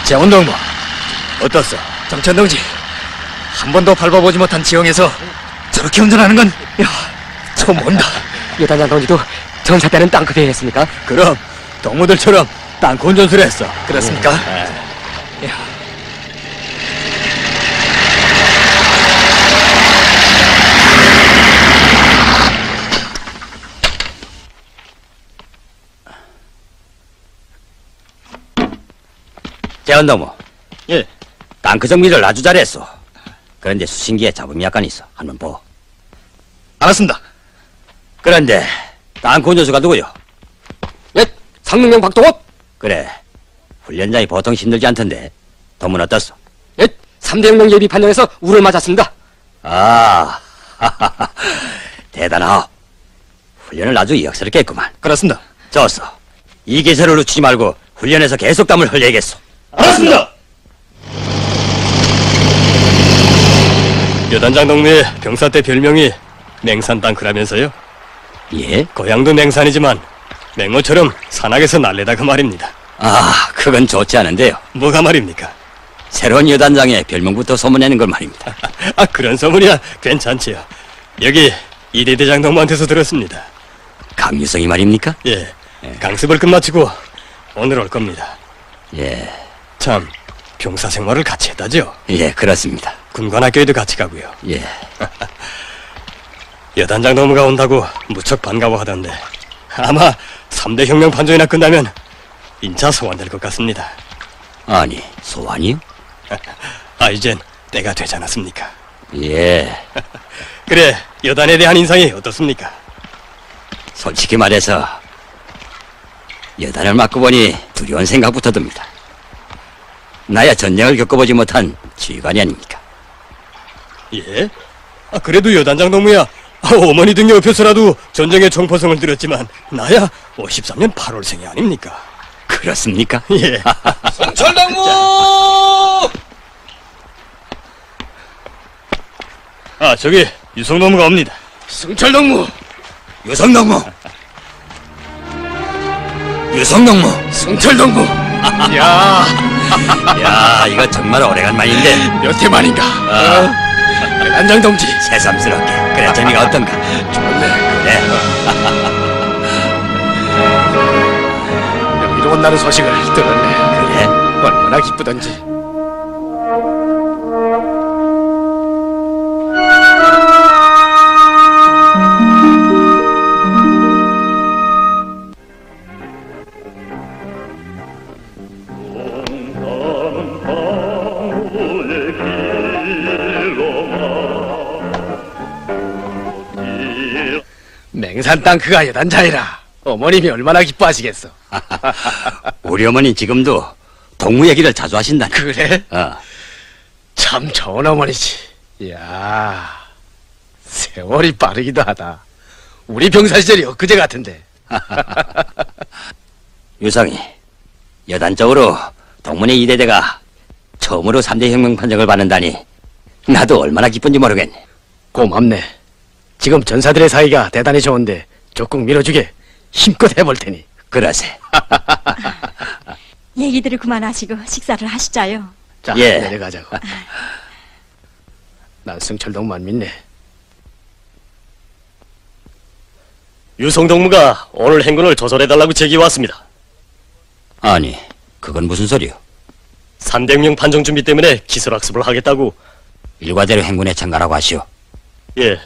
재원동무 어떻소? 정천동지, 한 번도 밟아보지 못한 지형에서 저렇게 운전하는 건 처음 본다. 여단장 동지도 전사 때는 땅크대 했습니까? 그럼 동무들처럼 땅크 운전수를 했어. 그렇습니까? 재원동무. 예. 땅크 정비를 아주 잘했어. 그런데 수신기에 잡음이 약간 있어. 한번 보. 알았습니다. 그런데 땅크 운전수가 누구요? 예, 상명령 박동원. 그래. 훈련장이 보통 힘들지 않던데. 동문 어떻소? 예, 3대 혁명 예비 판정에서 우를 맞았습니다. 아, 대단하오. 훈련을 아주 역스럽게 했구만. 그렇습니다. 좋소. 이 기세를 놓치지 말고 훈련에서 계속 땀을 흘려야겠소. 알았습니다. 여단장 동무의 병사 때 별명이 맹산 땅크라면서요? 예? 고향도 맹산이지만 맹어처럼 산악에서 날래다가 말입니다. 아, 그건 좋지 않은데요. 뭐가 말입니까? 새로운 여단장의 별명부터 소문내는 걸 말입니다. 아, 그런 소문이야 괜찮지요. 여기 이대 대장 동무한테서 들었습니다. 강유성이 말입니까? 예, 강습을 끝마치고 오늘 올 겁니다. 예, 참, 병사 생활을 같이 했다죠? 예, 그렇습니다. 군관학교에도 같이 가고요. 예. 여단장 동무가 온다고 무척 반가워하던데 아마 3대 혁명 판정이나 끝나면 인차 소환될 것 같습니다. 아니, 소환이요? 아, 이젠 때가 되지 않았습니까? 예. 그래, 여단에 대한 인상이 어떻습니까? 솔직히 말해서 여단을 맡고 보니 두려운 생각부터 듭니다. 나야 전쟁을 겪어보지 못한 지휘관이 아닙니까? 예? 아, 그래도 여단장 동무야, 어머니 등에 업혀서라도 전쟁의 총포성을 들었지만 나야 53년 8월생이 아닙니까? 그렇습니까? 예. 성철동무! 아, 저기 유성동무가 옵니다. 성철동무! 유성동무! 유성동무! 성철동무! 야, 야, 이거 정말 오래간만인데. 몇 해 만인가? 여단장 동지. 새삼스럽게. 그래, 재미가 어떤가? 좋네. 그래. 여기로 온다는 소식을 들었네. 그래. 얼마나 기쁘던지. 맹산 땅크가 여단자이라 어머님이 얼마나 기뻐하시겠어. 우리 어머니 지금도 동무 얘기를 자주 하신다네. 그래? 참 좋은 어머니지. 이야, 세월이 빠르기도 하다. 우리 병사 시절이 엊그제 같은데. 유성이, 여단적으로 동문의 이대대가 처음으로 3대 혁명 판정을 받는다니 나도 얼마나 기쁜지 모르겠네. 고맙네. 지금 전사들의 사이가 대단히 좋은데 조금 밀어주게 힘껏 해볼 테니. 그러세. 얘기들을 그만하시고 식사를 하시자요. 자, 예. 내려가자고. 난 승철동무만 믿네. 유성동무가 오늘 행군을 조절해달라고 제기 왔습니다. 아니, 그건 무슨 소리요? 3대 혁명 판정 준비 때문에 기술학습을 하겠다고. 일과대로 행군에 참가라고 하시오. 예.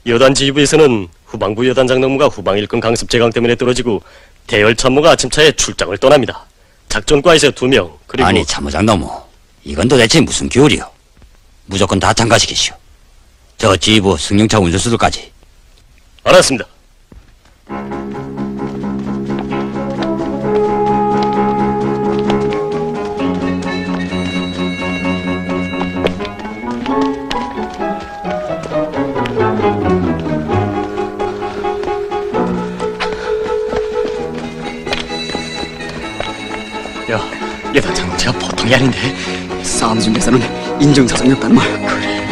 여단 지휘부에서는 후방부 여단장 동무가 후방 일꾼 강습 재강 때문에 떨어지고 대열 참모가 아침차에 출장을 떠납니다. 작전과에서 2명, 그리고 아니, 참모장 너무 이건 도대체 무슨 교리요? 무조건 다 참가시키시오. 저 지휘부 승용차 운전수들까지. 알았습니다. 야, 여단장 동지가 보통이 아닌데 싸움 중에서는 인정사정이 없단 말. 그래.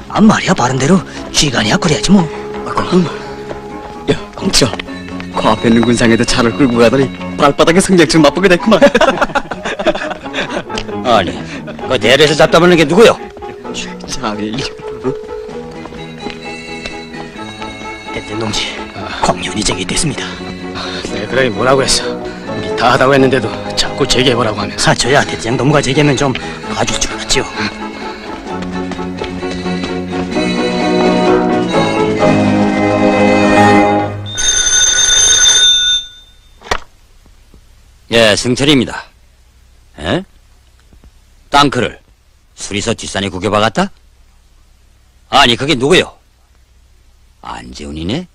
아, 말이야 바른대로 쥐간이야 그래야지 뭐. 그럼. 야, 공치야, 그 앞에 있는 군상에도 차를 끌고 가더니 발바닥에 성냥질 맛보게 됐구만. 아니, 그 대열에서 잡다 보는 게 누구요? 장일. 대뜸 동지, 공연이 제기됐습니다. 네, 그래 뭐라고 했어. 미타하다고 했는데도 자꾸 제기해보라고 하면서. 저야 대장 동무가 제기하면 좀 봐줄 줄 알았지요. 예, 승철입니다. 에? 땅크를 수리서 뒷산에 구겨박았다? 아니, 그게 누구요? 안재훈이네?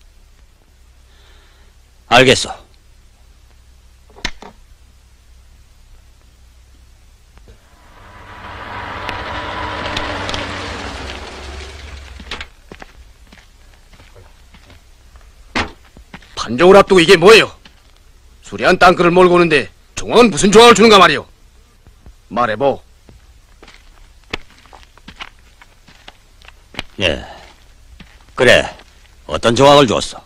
알겠어. 판정을 앞두고 이게 뭐예요? 수리한 땅굴을 몰고 오는데 종황은 무슨 조항을 주는가 말이오? 말해보. 예. 그래, 어떤 조항을 줬어?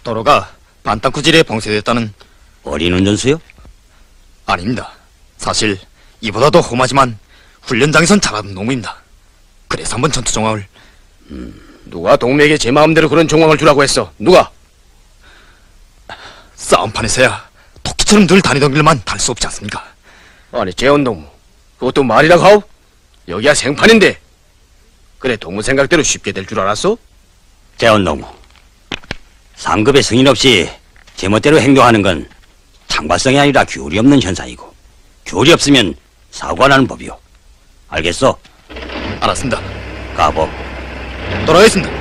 도로가 반땅구질에 봉쇄됐다는. 어린 운전수요? 아닙니다. 사실 이보다도 험하지만 훈련장에선 잘하던 놈입니다. 그래서 한번 전투 정황을. 누가 동맥에 제 마음대로 그런 종황을 주라고 했어? 누가? 싸움판에서야 토끼처럼 늘 다니던 길만 달 수 없지 않습니까? 아니 재원동무 그것도 말이라고 하오? 여기야 생판인데. 그래 동무 생각대로 쉽게 될 줄 알았어? 재원동무, 상급의 승인 없이 제멋대로 행동하는 건 창발성이 아니라 교리 없는 현상이고, 교리 없으면 사고가 나는 법이오. 알겠어? 알았습니다. 가보. 돌아가겠습니다.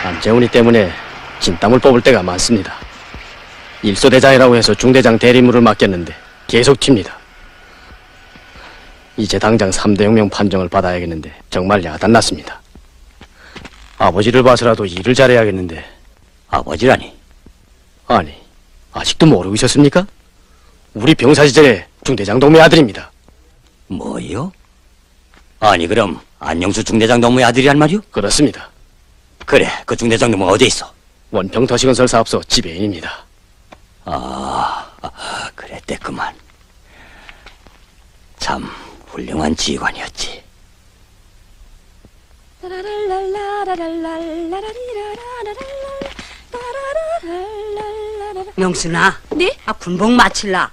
안재훈이 때문에 진땀을 뽑을 때가 많습니다. 일소대장이라고 해서 중대장 대리물을 맡겼는데 계속 튑니다. 이제 당장 3대 혁명 판정을 받아야겠는데 정말 야단났습니다. 아버지를 봐서라도 일을 잘해야겠는데. 아버지라니? 아니 아직도 모르고 있었습니까? 우리 병사 시절에 중대장 동무의 아들입니다. 뭐요? 아니, 그럼 안영수 중대장 동무의 아들이란 말이오? 그렇습니다. 그래, 그 중대장 동무가 어디 있어? 원평 도시건설 사업소 지배인입니다. 그랬댔구만. 참 훌륭한 지휘관이었지. 명순아. 네? 군복 마칠라.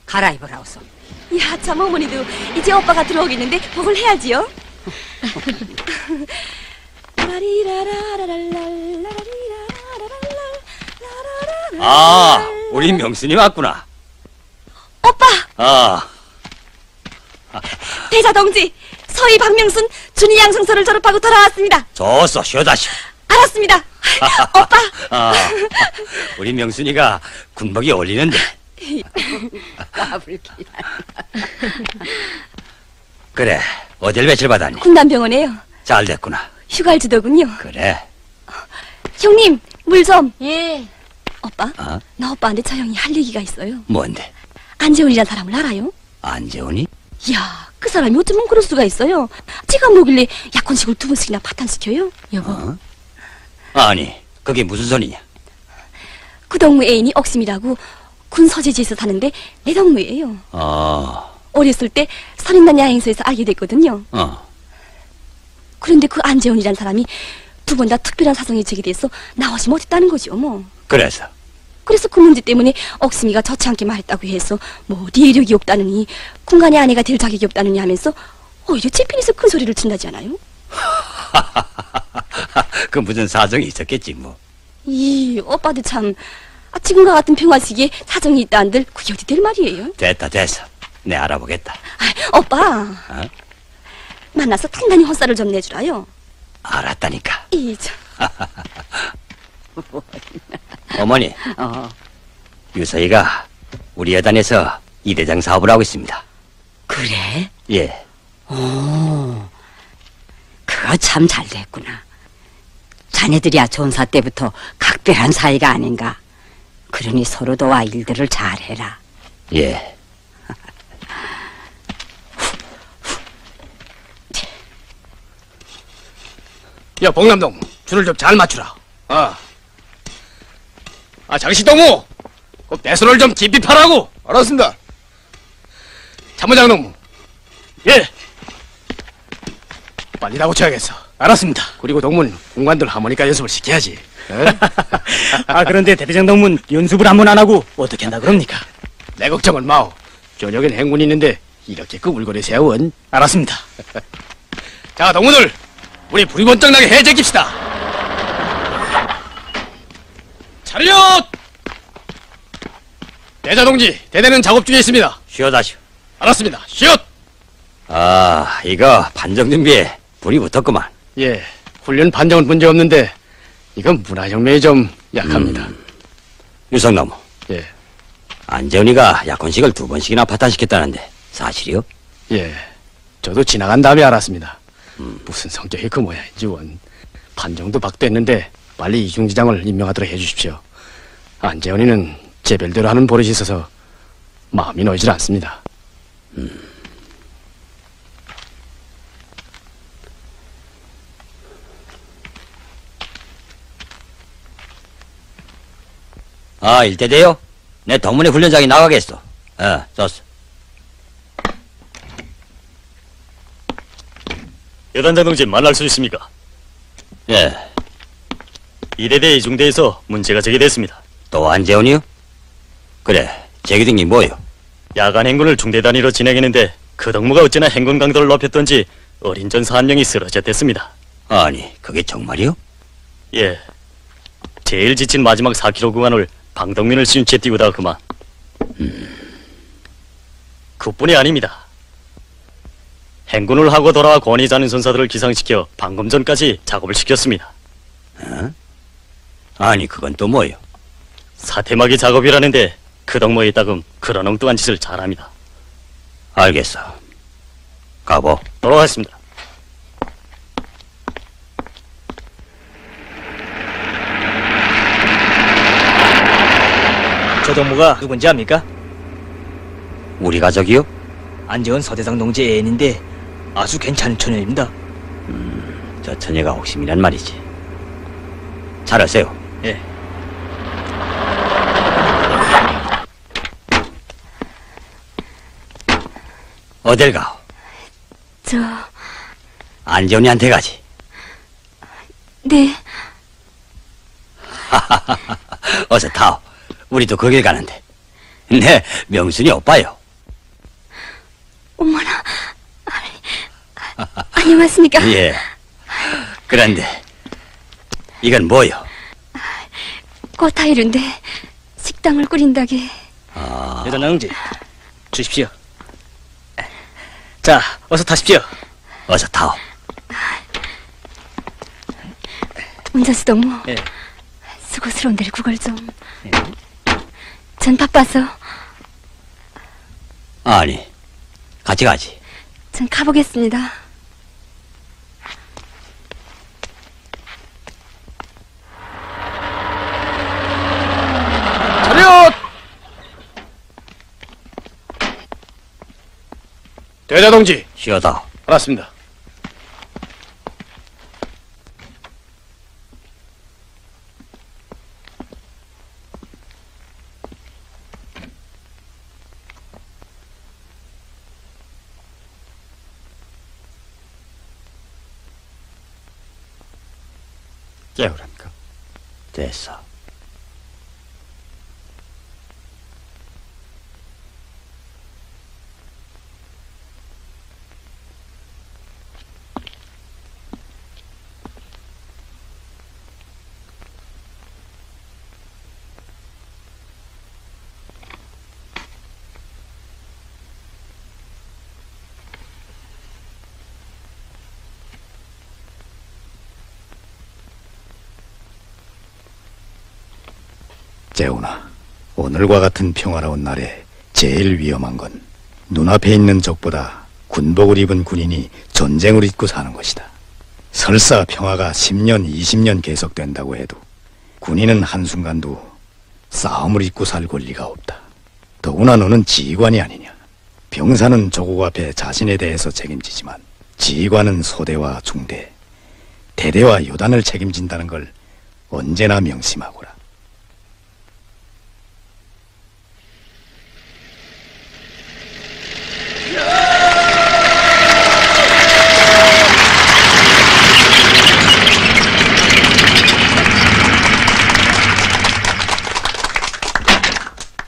갈아입으라 어서. 야, 참 어머니도 이제 오빠가 들어오겠는데 복을 해야지요. 우리 명순이 왔구나. 오빠! 아, 대사 동지, 서희 박명순 준이 양성소를 졸업하고 돌아왔습니다. 좋소, 쉬어다시. 알았습니다. 오빠! 우리 명순이가 군복이 어울리는데. 그래, 어딜 며칠 받았니? 군단병원에요. 잘 됐구나. 휴가를 주더군요. 그래. 형님, 물 좀. 예. 오빠, 어? 나 오빠한테 저 형이 할 얘기가 있어요. 뭔데? 안재훈이란 사람을 알아요? 안재훈이? 이야, 그 사람이 어쩌면 그럴 수가 있어요. 지가 뭐길래 약혼식을 2번씩이나 파탄시켜요? 여보. 아니, 그게 무슨 소리냐? 그 동무 애인이 억심이라고 군 서재지에서 사는데 내 동무예요. 어렸을 때 선인단 야행소에서 알게 됐거든요. 그런데 그 안재훈이란 사람이 2번 다 특별한 사정이 제기돼서 나오지 못했다는 거죠, 뭐. 그래서 그 문제 때문에 억심이가 저치않게 말했다고 해서 뭐 리력이 없다느니 군간의 아내가 될 자격이 없다느니 하면서 오히려 제필에서 큰 소리를 친다지 않아요? 그 무슨 사정이 있었겠지 뭐. 이 오빠도 참 지금과 같은 평화 시기에 사정이 있다 한들 그게 어디 될 말이에요? 됐어. 내 알아보겠다. 오빠 만나서 단단히 혼살을 좀 내주라요. 알았다니까. 참. 어머니, 유서희가 우리 여단에서 이대장 사업을 하고 있습니다. 그래? 예. 그거 참 잘 됐구나. 자네들이야 전사 때부터 각별한 사이가 아닌가. 그러니 서로 도와 일들을 잘해라. 예. 야, 봉남동, 줄을 좀 잘 맞추라. 장시동무, 그 배선을 좀 깊이 파라고. 알았습니다. 참모장 동무. 예. 빨리 다 고쳐야겠어. 알았습니다. 그리고 동문, 공관들 하모니카 연습을 시켜야지. 그런데 대대장 동문 연습을 한 번 안 하고 어떻게 한다 그럽니까? 내 걱정은 마오. 저녁엔 행군이 있는데 이렇게 꾸불거리세요, 원. 알았습니다. 자, 동무들, 우리 불이 번쩍 나게 해제깁시다. 차렷! 대자 동지, 대대는 작업 중에 있습니다. 쉬어다시오. 알았습니다. 슛! 이거 판정 준비에 불이 붙었구만. 예, 훈련 판정은 문제 없는데 이건 문화혁명이 좀 약합니다. 유성나무, 예, 안재훈이가 약혼식을 2번씩이나 파탄시켰다는데 사실이요? 예, 저도 지나간 다음에 알았습니다. 무슨 성격이 그 모양인지 원. 판정도 박됐는데 빨리 이중지장을 임명하도록 해주십시오. 안재훈이는 제 별대로 하는 버릇이 있어서 마음이 놓이질 않습니다. 일대대요? 내 동문회 훈련장에 나가겠어. 좋소. 여단장 동지 만날 수 있습니까? 예, 이대대 이중대에서 문제가 제기됐습니다. 또 안재훈이요? 그래, 제기된 게 뭐요? 야간 행군을 중대 단위로 진행했는데 그 덕무가 어찌나 행군 강도를 높였던지 어린 전사 한 명이 쓰러졌댔습니다. 아니, 그게 정말이요? 예. 제일 지친 마지막 4km 구간을 방덕민을 씌운 채 뛰고다가 그만. 그뿐이 아닙니다. 행군을 하고 돌아와 권위 자는 선사들을 기상시켜 방금 전까지 작업을 시켰습니다. 아니, 그건 또 뭐요? 사태막이 작업이라는데 그 덕무에 있다금 그런 엉뚱한 짓을 잘합니다. 알겠어. 가보. 돌아가겠습니다. 저 동무가 누군지 압니까? 우리 가족이요? 안재원 서대장 동지 애인인데 아주 괜찮은 처녀입니다. 저 처녀가 혹심이란 말이지. 잘하세요. 예. 어딜 가오? 저, 안재훈이한테 가지. 네. 어서 타오. 우리도 거길 가는데. 네, 명순이 오빠요. 어머나. 안녕하십니까? 예. 그런데 이건 뭐요? 꽃타이른데 식당을 꾸린다게. 여단장 동지 주십시오. 자, 어서 타십시오. 어서 타오. 운전수 동무. 예. 수고스러운 데를 구걸 좀. 전 바빠서. 아니, 같이 가지. 전 가보겠습니다. 차렷! 대자 동지, 쉬어다오. 알았습니다. 깨우랍니까? 됐어. 재훈아, 오늘과 같은 평화로운 날에 제일 위험한 건 눈앞에 있는 적보다 군복을 입은 군인이 전쟁을 잊고 사는 것이다. 설사 평화가 10년, 20년 계속된다고 해도 군인은 한순간도 싸움을 잊고 살 권리가 없다. 더구나 너는 지휘관이 아니냐. 병사는 조국 앞에 자신에 대해서 책임지지만 지휘관은 소대와 중대, 대대와 요단을 책임진다는 걸 언제나 명심하거라.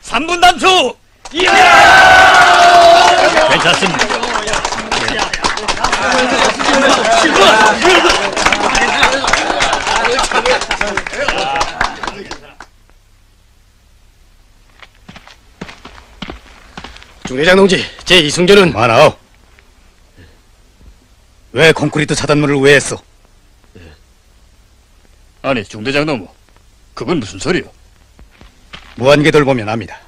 삼분 단수! 괜찮습니다. 중대장 동지, 제 이승전은 마나오. 왜 콘크리트 차단물을 왜 했어? 아니, 중대장 너무. 그건 무슨 소리요? 무한궤도를 보면 압니다.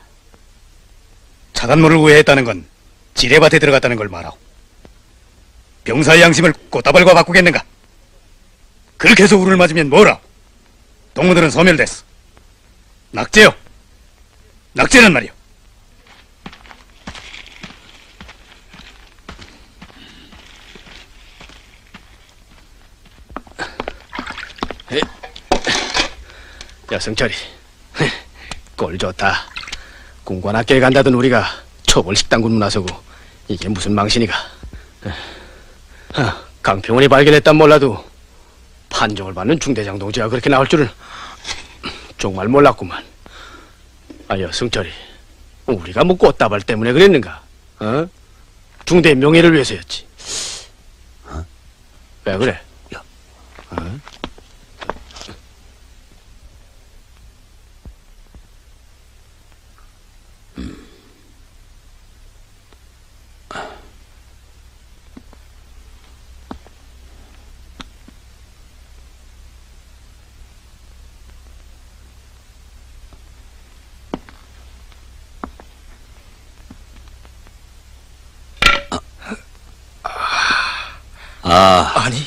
차단물을 우회했다는 건 지뢰밭에 들어갔다는 걸 말하오. 병사의 양심을 꽃다발과 바꾸겠는가? 그렇게 해서 우를 맞으면 뭐라? 동무들은 소멸됐어. 낙제요. 낙제란 말이오. 야, 승철이. 꼴 좋다. 군관학교에 간다던 우리가 초벌식당군 나서고 이게 무슨 망신이가. 강평원이 발견했단 몰라도 판정을 받는 중대장 동지가 그렇게 나올 줄은 정말 몰랐구만. 아야, 승철이. 우리가 뭐 꽃다발 때문에 그랬는가? 어? 중대의 명예를 위해서였지. 왜 그래? 어? 아니,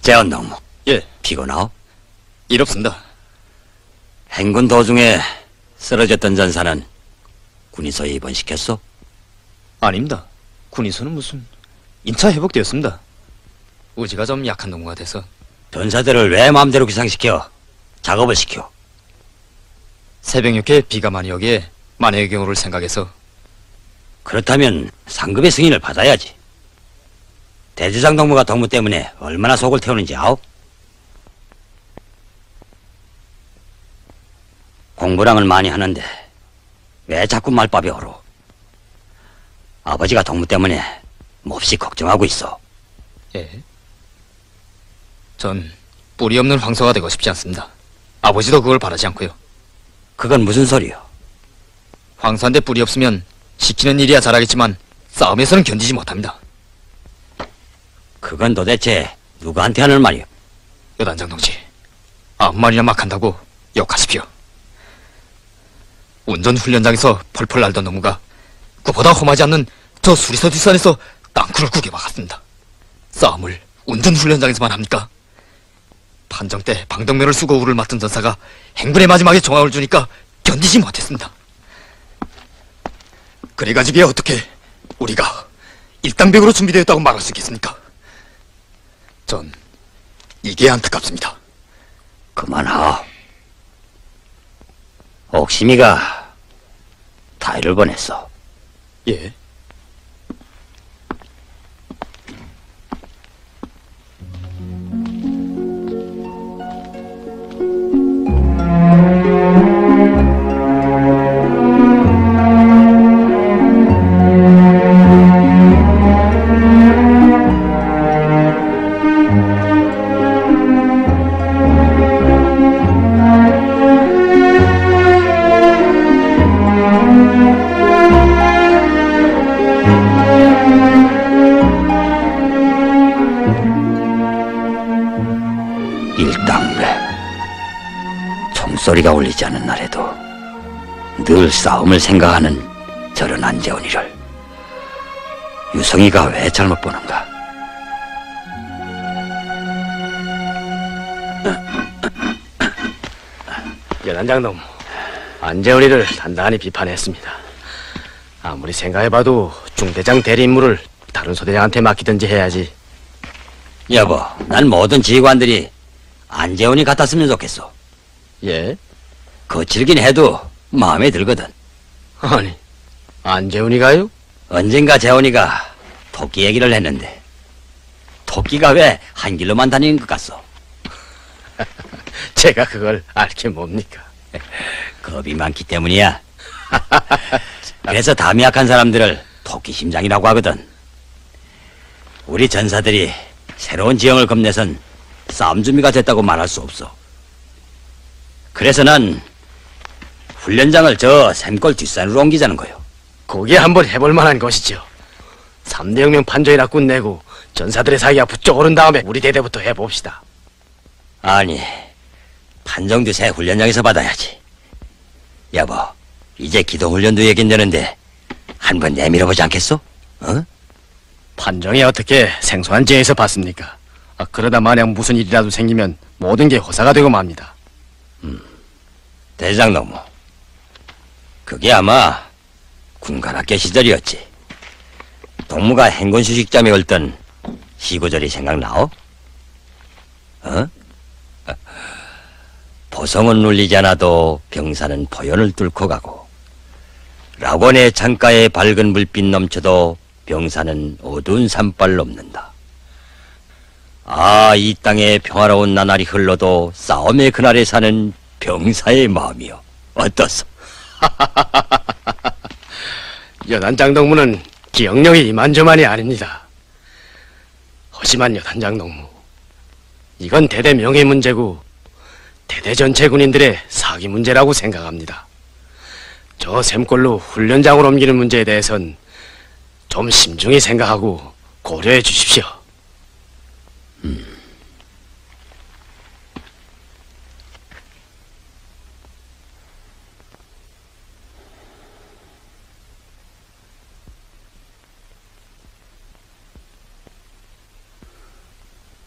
재헌동무. 예, 피곤하오? 일 없습니다. 행군 도중에 쓰러졌던 전사는 군의소에 입원시켰어? 아닙니다. 군의소는 무슨 인차 회복되었습니다. 우지가 좀 약한 동무가 돼서. 전사들을 왜 마음대로 기상시켜 작업을 시켜? 새벽녘에 비가 많이 오기에 만약의 경우를 생각해서. 그렇다면 상급의 승인을 받아야지. 대대장 동무가 동무 때문에 얼마나 속을 태우는지 아오? 공부랑을 많이 하는데 왜 자꾸 말밥이 얼어? 아버지가 동무 때문에 몹시 걱정하고 있어. 예. 전 뿌리 없는 황소가 되고 싶지 않습니다. 아버지도 그걸 바라지 않고요. 그건 무슨 소리요? 황소한테 뿌리 없으면 시키는 일이야 잘하겠지만 싸움에서는 견디지 못합니다. 그건 도대체 누구한테 하는 말이요? 여단장 동지, 아무 말이나 막 한다고 욕하십시오. 운전훈련장에서 펄펄 날던 놈무가 그보다 험하지 않는 저 수리서 뒷산에서 땅굴을 구겨박았습니다. 싸움을 운전훈련장에서만 합니까? 판정 때 방독면을 쓰고 우를 맞던 전사가 행군의 마지막에 종합을 주니까 견디지 못했습니다. 그래가지고야 어떻게 우리가 일당백으로 준비되었다고 말할 수 있겠습니까? 전 이게 안타깝습니다. 그만하오. 옥심이가 타이를 보냈어. 예. 소리가 울리지 않은 날에도 늘 싸움을 생각하는 저런 안재원이를 유성이가 왜 잘못 보는가? 연안장놈, 안재원이를 단단히 비판했습니다. 아무리 생각해봐도 중대장 대리 임무를 다른 소대장한테 맡기든지 해야지 여보, 난 모든 지휘관들이 안재훈이 같았으면 좋겠어. 예? 거칠긴 해도 마음에 들거든. 아니, 안재훈이가요? 언젠가 재훈이가 토끼 얘기를 했는데 토끼가 왜 한 길로만 다니는 것 같소? 제가 그걸 알게 뭡니까? 겁이 많기 때문이야. 그래서 담이 약한 사람들을 토끼 심장이라고 하거든. 우리 전사들이 새로운 지형을 겁내선 싸움 준비가 됐다고 말할 수 없어. 그래서 난 훈련장을 저 샘골 뒷산으로 옮기자는 거요. 그게 한번 해볼 만한 것이죠. 3대 혁명 판정이나 끝내고 전사들의 사이가 부쩍 오른 다음에 우리 대대부터 해봅시다. 아니, 판정도 새 훈련장에서 받아야지. 여보, 이제 기동훈련도 얘긴되는데 한번 내밀어보지 않겠어? 어? 판정이 어떻게 생소한 지에서 봤습니까? 그러다 만약 무슨 일이라도 생기면 모든 게 호사가 되고 맙니다. 대장농무, 그게 아마 군관학교 시절이었지. 동무가 행군수식점에 올 땐 시구절이 생각나오? 어? 보성은 눌리지 않아도 병사는 포연을 뚫고 가고 락원의 창가에 밝은 불빛 넘쳐도 병사는 어두운 산발 넘는다. 아, 이 땅에 평화로운 나날이 흘러도 싸움의 그날에 사는 병사의 마음이요. 어떻소? 여단장 동무는 기억력이 이만저만이 아닙니다. 하지만 여단장 동무, 이건 대대 명예 문제고 대대 전체 군인들의 사기 문제라고 생각합니다. 저 샘골로 훈련장을 옮기는 문제에 대해선 좀 심중히 생각하고 고려해 주십시오.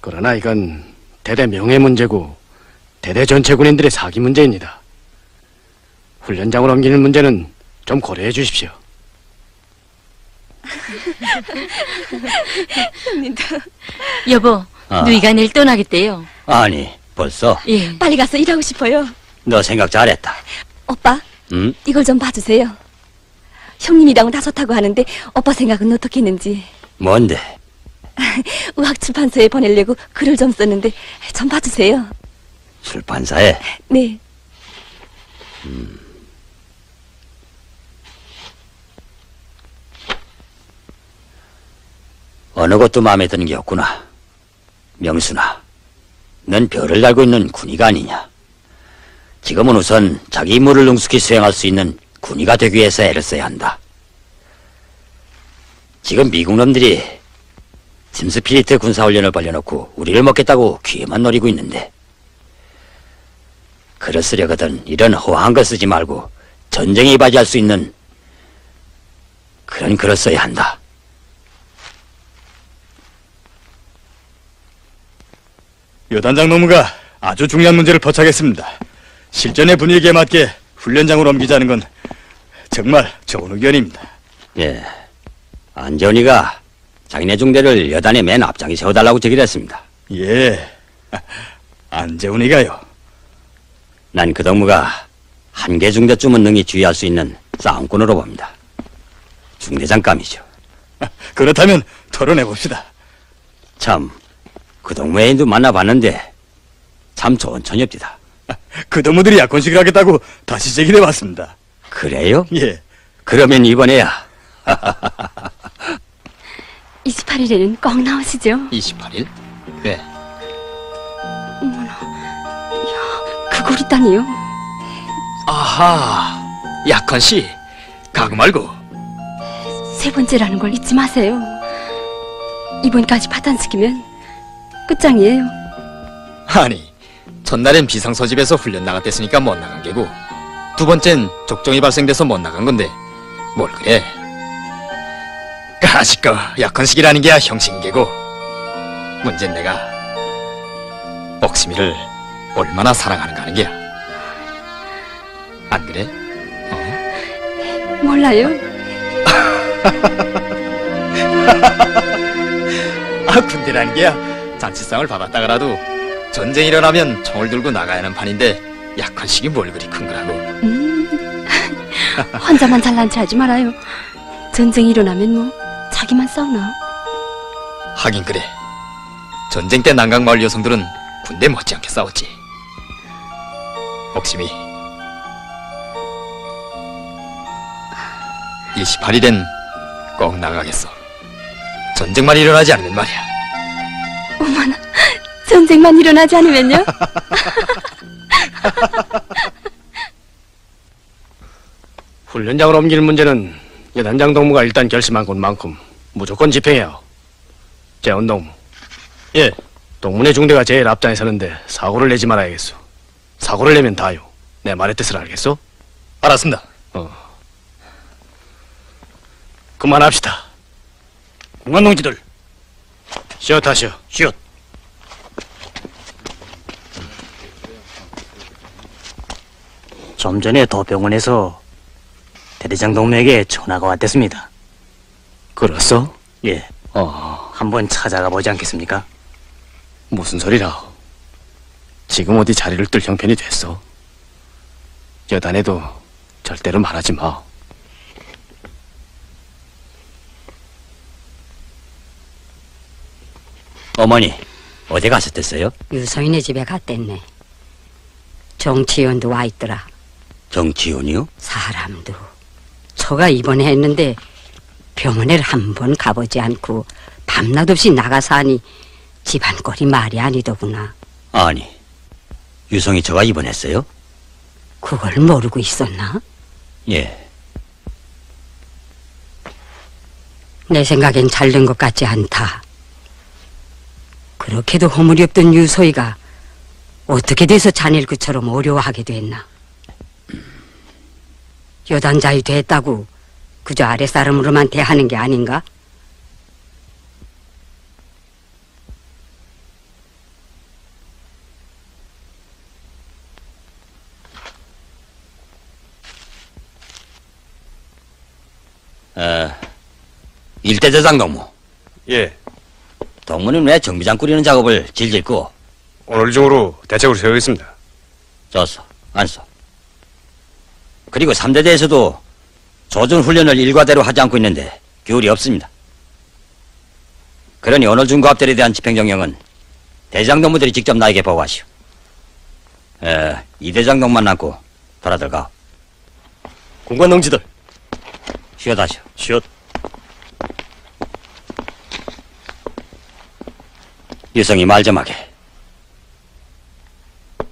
그러나 이건 대대 명예 문제고 대대 전체 군인들의 사기 문제입니다. 훈련장을 옮기는 문제는 좀 고려해 주십시오. 여보, 누이가 내일 떠나겠대요. 아니, 벌써? 예. 빨리 가서 일하고 싶어요. 너 생각 잘했다. 오빠, 응? 이걸 좀 봐주세요. 형님이랑은 다 좋다고 하는데 오빠 생각은 어떻게 했는지. 뭔데? 의학출판사에 보내려고 글을 좀 썼는데 좀 봐주세요. 출판사에? 네. 어느 것도 마음에 드는 게 없구나. 명순아, 넌 별을 달고 있는 군의가 아니냐. 지금은 우선 자기 임무를 능숙히 수행할 수 있는 군의가 되기 위해서 애를 써야 한다. 지금 미국 놈들이 짐스피리트 군사훈련을 벌려놓고 우리를 먹겠다고 귀에만 노리고 있는데, 글을 쓰려거든 이런 허황한 걸 쓰지 말고 전쟁에 이바지할 수 있는 그런 글을 써야 한다. 여단장 노무가 아주 중요한 문제를 포착했습니다. 실전의 분위기에 맞게 훈련장으로 옮기자는 건 정말 좋은 의견입니다. 예, 안재훈이가 자기네 중대를 여단의 맨 앞장에 세워달라고 제기를 했습니다. 예, 안재훈이가요. 난 그 동무가 한 개 중대쯤은 능히 주의할 수 있는 싸움꾼으로 봅니다. 중대장감이죠. 그렇다면 토론해봅시다. 참, 그 동무회인도 만나봤는데 참 좋은 처녀입니다. 그 동무들이 약혼식을 하겠다고 다시 제기해 왔습니다. 그래요? 예. 그러면 이번에야 28일에는 꼭 나오시죠? 28일? 왜? 그걸 있다니요? 아하, 약혼씨. 가고 말고. 세 번째라는 걸 잊지 마세요. 이번까지 파탄시키면 끝장이에요. 아니, 전날엔 비상소집에서 훈련 나갔댔으니까 못 나간 게고, 두 번째는 족종이 발생돼서 못 나간 건데 뭘 그래? 까짓거 약혼식이라는 게야 형식인 게고, 문제는 내가 옥심이를 얼마나 사랑하는가 하는 게야. 안 그래? 몰라요. 아, 군대라는 게야 자치상을 받았다가라도 전쟁이 일어나면 총을 들고 나가야 하는 판인데 약혼식이 뭘 그리 큰 거라고. 혼자만 잘난 체 하지 말아요. 전쟁이 일어나면 뭐 자기만 싸우나? 하긴 그래. 전쟁 때 난강마을 여성들은 군대 못지않게 싸웠지. 옥심이 28일엔 꼭 나가겠어. 전쟁만 일어나지 않으면 말이야. 어머나, 전쟁만 일어나지 않으면요? 훈련장을 옮기는 문제는 여단장 동무가 일단 결심한 것만큼 무조건 집행해요. 재원 동무. 예. 동문의 중대가 제일 앞장에 서는데 사고를 내지 말아야겠어. 사고를 내면 다요. 내 말의 뜻을 알겠어? 알았습니다. 그만합시다. 공안 동지들, 쉬었다 쉬어. 쉬었. 좀 전에 도병원에서 대대장 동무에게 전화가 왔댔습니다. 그렇소? 예. 한번 찾아가 보지 않겠습니까? 무슨 소리라? 지금 어디 자리를 뜰 형편이 됐어? 여단에도 절대로 말하지 마. 어머니, 어디 가셨댔어요? 유성이네 집에 갔댔네. 정치위원도 와 있더라. 정치원이요? 사람도 저가 입원해 했는데 병원에 한 번 가보지 않고 밤낮 없이 나가서 하니 집안 꼴이 말이 아니더구나. 아니, 유성이 저가 입원했어요? 그걸 모르고 있었나? 예. 내 생각엔 잘 된 것 같지 않다. 그렇게도 허물이 없던 유소희가 어떻게 돼서 자네를 그처럼 어려워하게 됐나? 여단자이 됐다고 그저 아랫사람으로만 대하는 게 아닌가? 일대대장 동무. 예. 동무는 왜 정비장 꾸리는 작업을 질질 끄고? 오늘 중으로 대책을 세우겠습니다. 좋소. 안소. 그리고 3대대에서도 조준 훈련을 일과대로 하지 않고 있는데 규율이 없습니다. 그러니 오늘 중고합들에 대한 집행정령은 대장 동무들이 직접 나에게 보고하시오. 이 대장 동무만 남고 돌아들어가. 공관 동지들. 쉬어다시오. 쉬었. 유성이 말 좀 하게.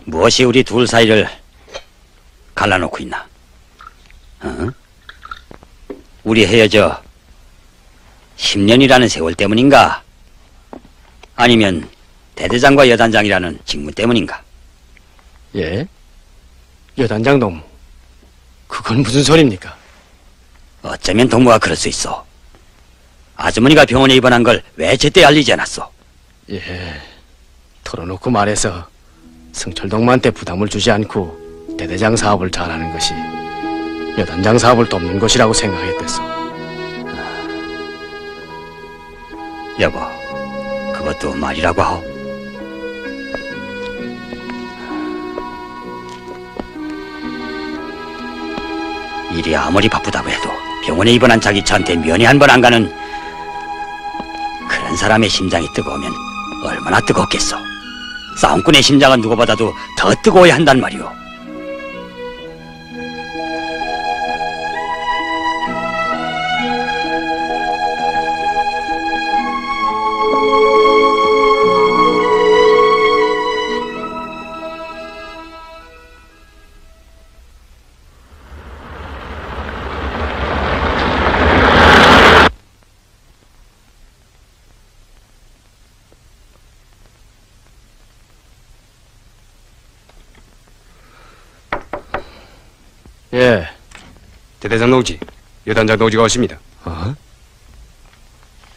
무엇이 우리 둘 사이를 갈라놓고 있나? 우리 헤어져 10년이라는 세월 때문인가? 아니면 대대장과 여단장이라는 직무 때문인가? 예? 여단장 동무. 그건 무슨 소리입니까? 어쩌면 동무가 그럴 수 있어. 아주머니가 병원에 입원한 걸 왜 제때 알리지 않았어? 예. 털어놓고 말해서 승철 동무한테 부담을 주지 않고 대대장 사업을 잘하는 것이 여단장 사업을 돕는 것이라고 생각했댔어. 여보, 그것도 말이라고 하오. 일이 아무리 바쁘다고 해도 병원에 입원한 자기 처한테 면회 한 번 안 가는 그런 사람의 심장이 뜨거우면 얼마나 뜨겁겠어. 싸움꾼의 심장은 누구보다도 더 뜨거워야 한단 말이오. 예. 대대장 동지, 여단장 동지가 오십니다.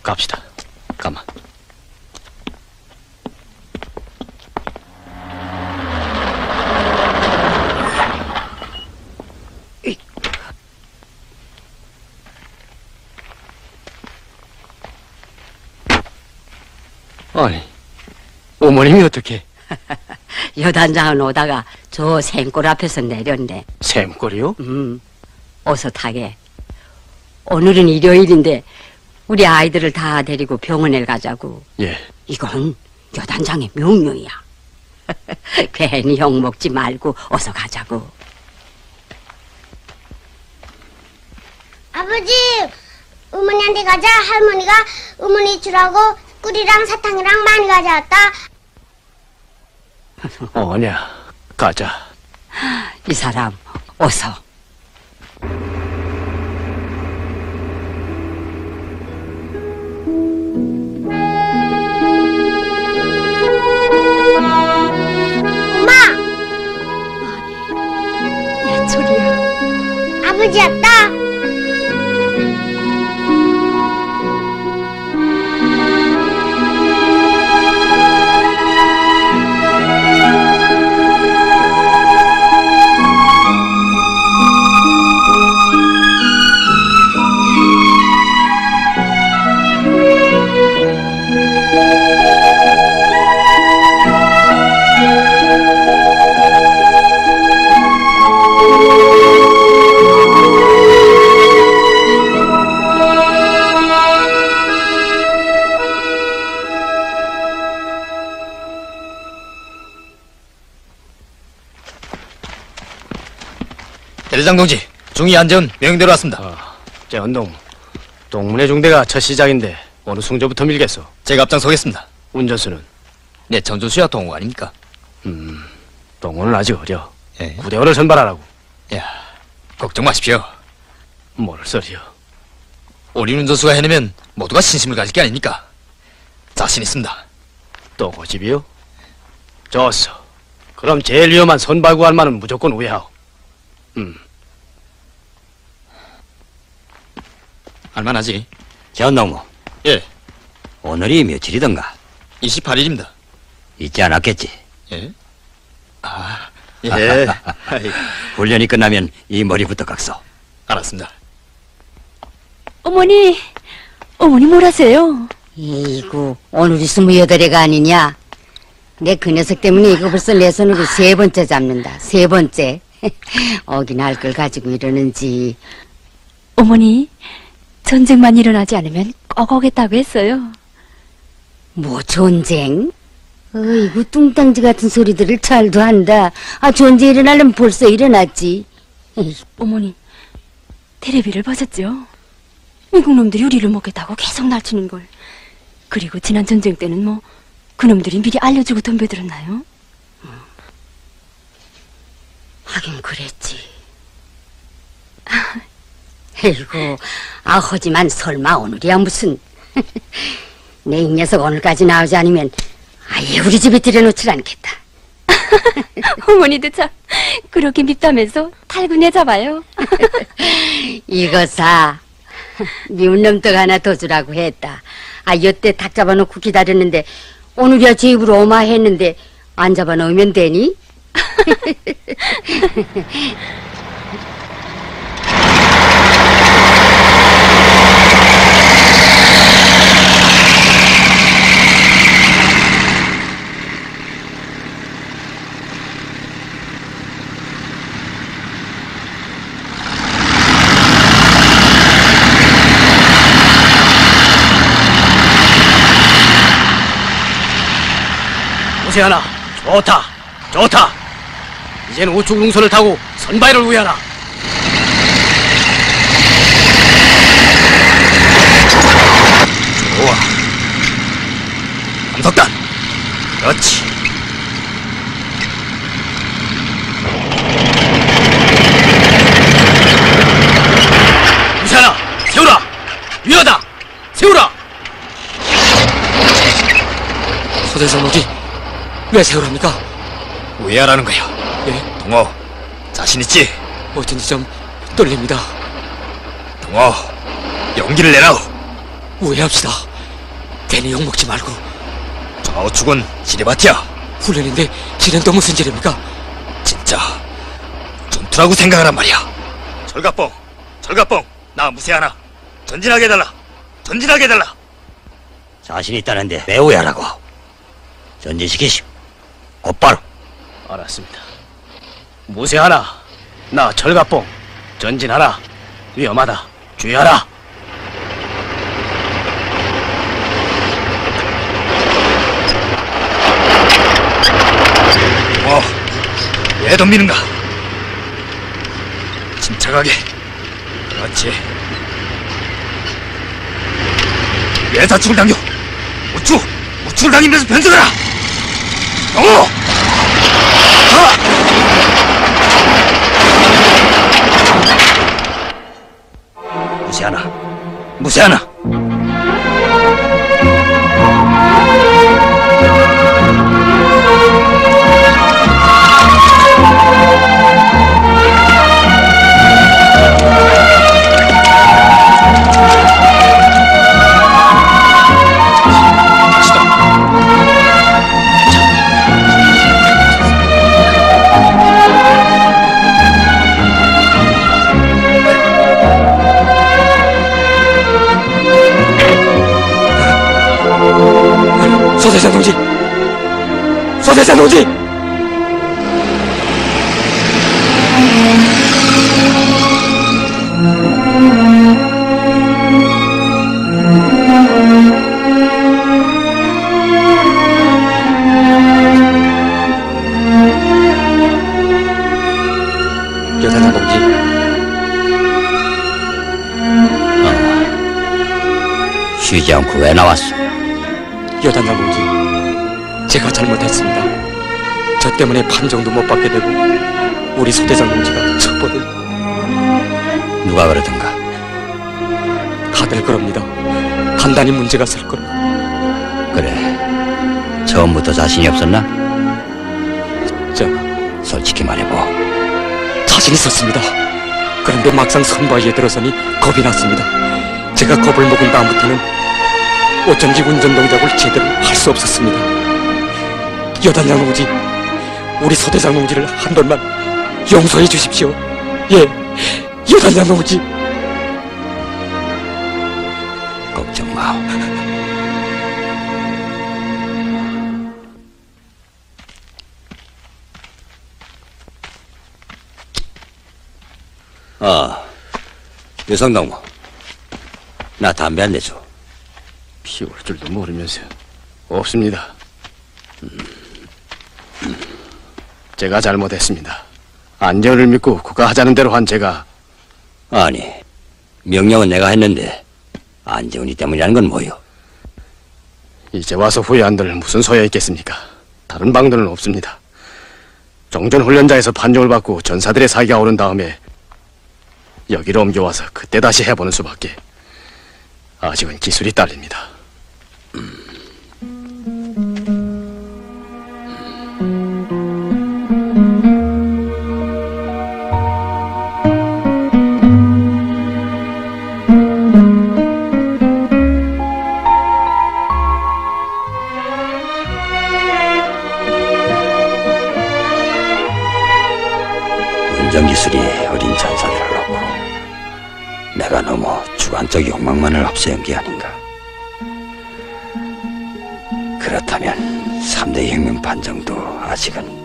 갑시다. 가만. 아니, 어머님이 어떻게? 여단장은 오다가 저 생골 앞에서 내렸네. 샘골이요? 어서 타게. 오늘은 일요일인데 우리 아이들을 다 데리고 병원에 가자고. 예. 이건 여단장의 명령이야. 괜히 욕 먹지 말고 어서 가자고. 아버지, 어머니한테 가자. 할머니가 어머니 주라고 꿀이랑 사탕이랑 많이 가져왔다. 어냐, 가자. 이 사람 어서. 아버지 왔다. 대대장 동지, 중위 안재훈 명령대로 왔습니다. 재헌동, 동문회 중대가 첫 시작인데 어느 승조부터 밀겠소? 제가 앞장서겠습니다. 운전수는? 네, 전조수야 동호 아닙니까? 동호는 아직 어려. 예. 구대원을 선발하라고. 야, 걱정 마십시오. 뭘 소리요? 우리 운전수가 해내면 모두가 신심을 가질 게 아닙니까? 자신 있습니다. 또 고집이요? 좋소. 그럼 제일 위험한 선발 구할만은 무조건 우회하오. 할만하지? 전농무. 예. 오늘이 며칠이던가? 28일입니다. 잊지 않았겠지? 예. 아, 예. 훈련이 끝나면 이 머리부터 깎소. 알았습니다. 어머니 뭘 하세요? 이구, 오늘이 28회가 아니냐? 내 그 녀석 때문에 이거 벌써 내 손으로 3번째 잡는다. 3번째. 어기날 걸 가지고 이러는지. 어머니, 전쟁만 일어나지 않으면 꼭 오겠다고 했어요. 뭐 전쟁? 어이구, 뚱땅지 같은 소리들을 잘도 한다. 아, 전쟁 일어나려면 벌써 일어났지. 어머니, 테레비를 보셨죠? 미국 놈들이 우리를 먹겠다고 계속 날치는 걸. 그리고 지난 전쟁 때는 뭐 그놈들이 미리 알려주고 덤벼들었나요? 하긴 그랬지. 에이구, 하지만 설마 오늘이야 무슨. 내 이 녀석 오늘까지 나오지 않으면 아예 우리 집에 들여놓질 않겠다. 어머니도 참 그렇게 밉다면서 탈군해 잡아요. 이거사 미운 놈떡 하나 더 주라고 했다. 아, 여태 닭 잡아놓고 기다렸는데 오늘이야 제 입으로 어마했는데 안 잡아놓으면 되니? 무세하나, 좋다. 이제는 우측 능선을 타고 선바위를 우회하라. 좋아. 함석단. 그렇지. 무세하나, 세우라. 위하다. 세우라. 소대장 어디 왜 세우랍니까? 우회하라는 거야. 예? 동호, 자신 있지? 어쩐지 좀 떨립니다. 동호, 용기를 내라오. 우회합시다. 괜히 욕먹지 말고. 좌우측은 지뢰밭이야. 훈련인데 진행도 무슨 지뢰입니까? 진짜 전투라고 생각하란 말이야. 절갑봉, 나 무세하나. 전진하게 해달라. 자신 있다는데 왜 우회하라고? 전진시키시오. 곧바로. 알았습니다. 무쇠하나, 나 철갑봉, 전진하라. 위험하다, 주의하라. 왜 덤비는가? 침착하게. 그렇지. 왜 좌측을 당겨? 우측을 당기면서 변속해라. 무시하나. 소대장 동지! 소대장 동지! 여단장 동지. 쉬지 않고 왜 나왔어? 여단장 동지, 제가 잘못했습니다. 저 때문에 판정도 못 받게 되고 우리 소대장 동지가 첩보를. 누가 그러던가? 다들 그럽니다. 단단히 문제가 있을 거라. 그래, 처음부터 자신이 없었나? 솔직히 말해보. 자신 있었습니다. 그런데 막상 선바위에 들어서니 겁이 났습니다. 제가 겁을 먹은 다음부터는 어쩐지 운전 동작을 제대로 할 수 없었습니다. 여단장 동지, 우리 소대장 동지를 한 번만 용서해 주십시오. 예, 여단장 동지. 걱정 마. 유성동무, 나 담배 한 대 줘. 피울 줄도 모르면서. 없습니다. 제가 잘못했습니다. 안재원을 믿고 그가 하자는 대로 한 제가. 아니, 명령은 내가 했는데 안재훈이 때문이라는 건 뭐요? 이제 와서 후회한들 무슨 소용이 있겠습니까? 다른 방도는 없습니다. 종전 훈련장에서 판정을 받고 전사들의 사기가 오른 다음에 여기로 옮겨와서 그때 다시 해보는 수밖에. 아직은 기술이 딸립니다. 운전기술이 어린 전사들을 놓고 내가 너무 주관적 욕망만을 앞세운 게 아닌가. 그렇다면 3대 혁명 판정도 아직은.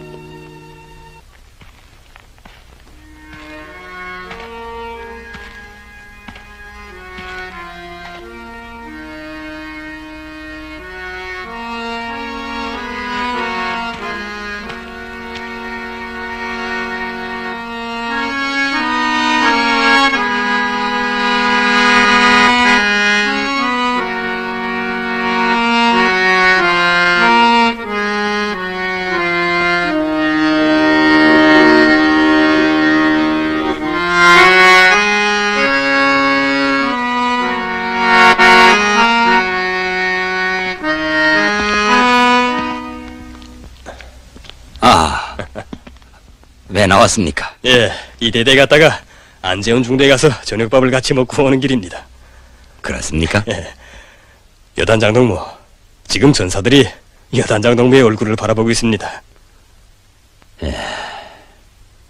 왜 나왔습니까? 예, 이대대 갔다가 안재훈 중대에 가서 저녁밥을 같이 먹고 오는 길입니다. 그렇습니까? 예. 여단장 동무, 지금 전사들이 여단장 동무의 얼굴을 바라보고 있습니다. 예,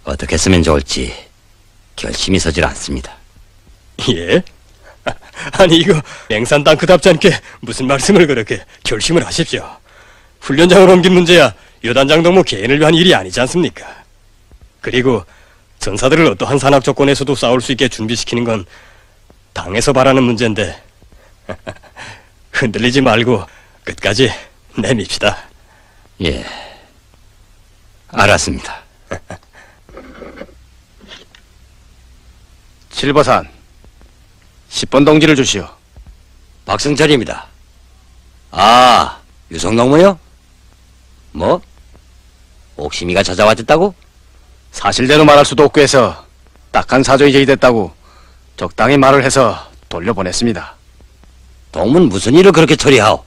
어떻게 쓰면 좋을지 결심이 서질 않습니다. 예? 아니 이거 맹산 땅크답지 않게 무슨 말씀을 그렇게 결심을 하십시오. 훈련장을 옮긴 문제야 여단장 동무 개인을 위한 일이 아니지 않습니까? 그리고 전사들을 어떠한 산악 조건에서도 싸울 수 있게 준비시키는 건 당에서 바라는 문제인데 흔들리지 말고 끝까지 내밉시다. 예, 알았습니다. 7버산 10번 동지를 주시오. 박승철입니다. 아, 유성동무요? 뭐? 옥심이가 찾아왔댔다고? 사실대로 말할 수도 없고 해서 딱한 사정이 제기됐다고 적당히 말을 해서 돌려보냈습니다. 동문 무슨 일을 그렇게 처리하오?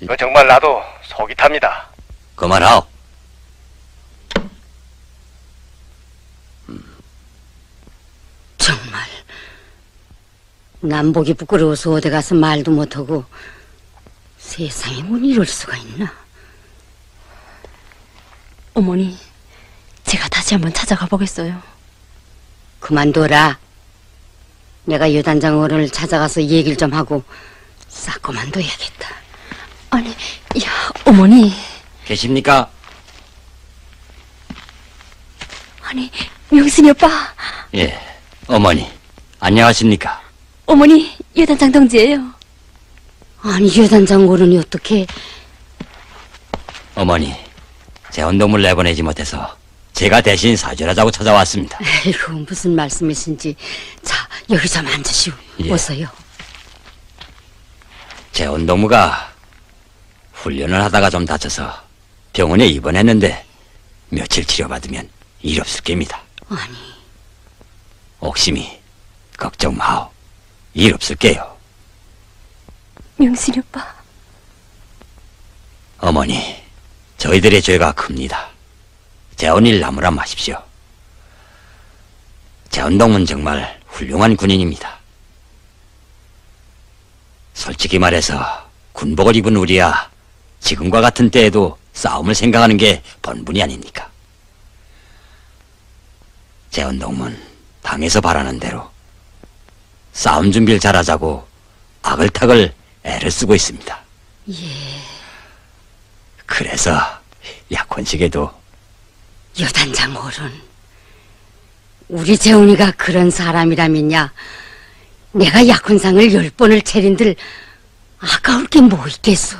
이거 정말 나도 속이 탑니다. 그만하오. 정말 남 보기 부끄러워서 어디 가서 말도 못하고 세상에 뭔 이럴 수가 있나. 어머니, 제가 다시 한번 찾아가 보겠어요. 그만둬라. 내가 여단장 어른을 찾아가서 얘기를 좀 하고 싹 그만둬야겠다. 아니, 야, 어머니. 계십니까? 아니, 명순이 오빠. 예, 어머니, 안녕하십니까? 어머니, 여단장 동지예요. 아니, 여단장 어른이 어떻게... 어머니, 재혼동물 내보내지 못해서 제가 대신 사죄하자고 찾아왔습니다. 에이구, 무슨 말씀이신지. 자, 여기 좀 앉으시오. 예. 어서요. 재혼동무가 훈련을 하다가 좀 다쳐서 병원에 입원했는데 며칠 치료받으면 일 없을 겁니다. 아니, 옥심이 걱정 마오. 일 없을 게요. 명순이 오빠. 어머니, 저희들의 죄가 큽니다. 재혼일 나무라 마십시오. 재혼동문 정말 훌륭한 군인입니다. 솔직히 말해서 군복을 입은 우리야 지금과 같은 때에도 싸움을 생각하는 게 본분이 아닙니까? 재혼동문 당에서 바라는 대로 싸움 준비를 잘하자고 아글타글 애를 쓰고 있습니다. 예. 그래서 약혼식에도 여단장 어른, 우리 재훈이가 그런 사람이라면야 내가 약혼상을 10번을 차린들 아까울 게 뭐 있겠소.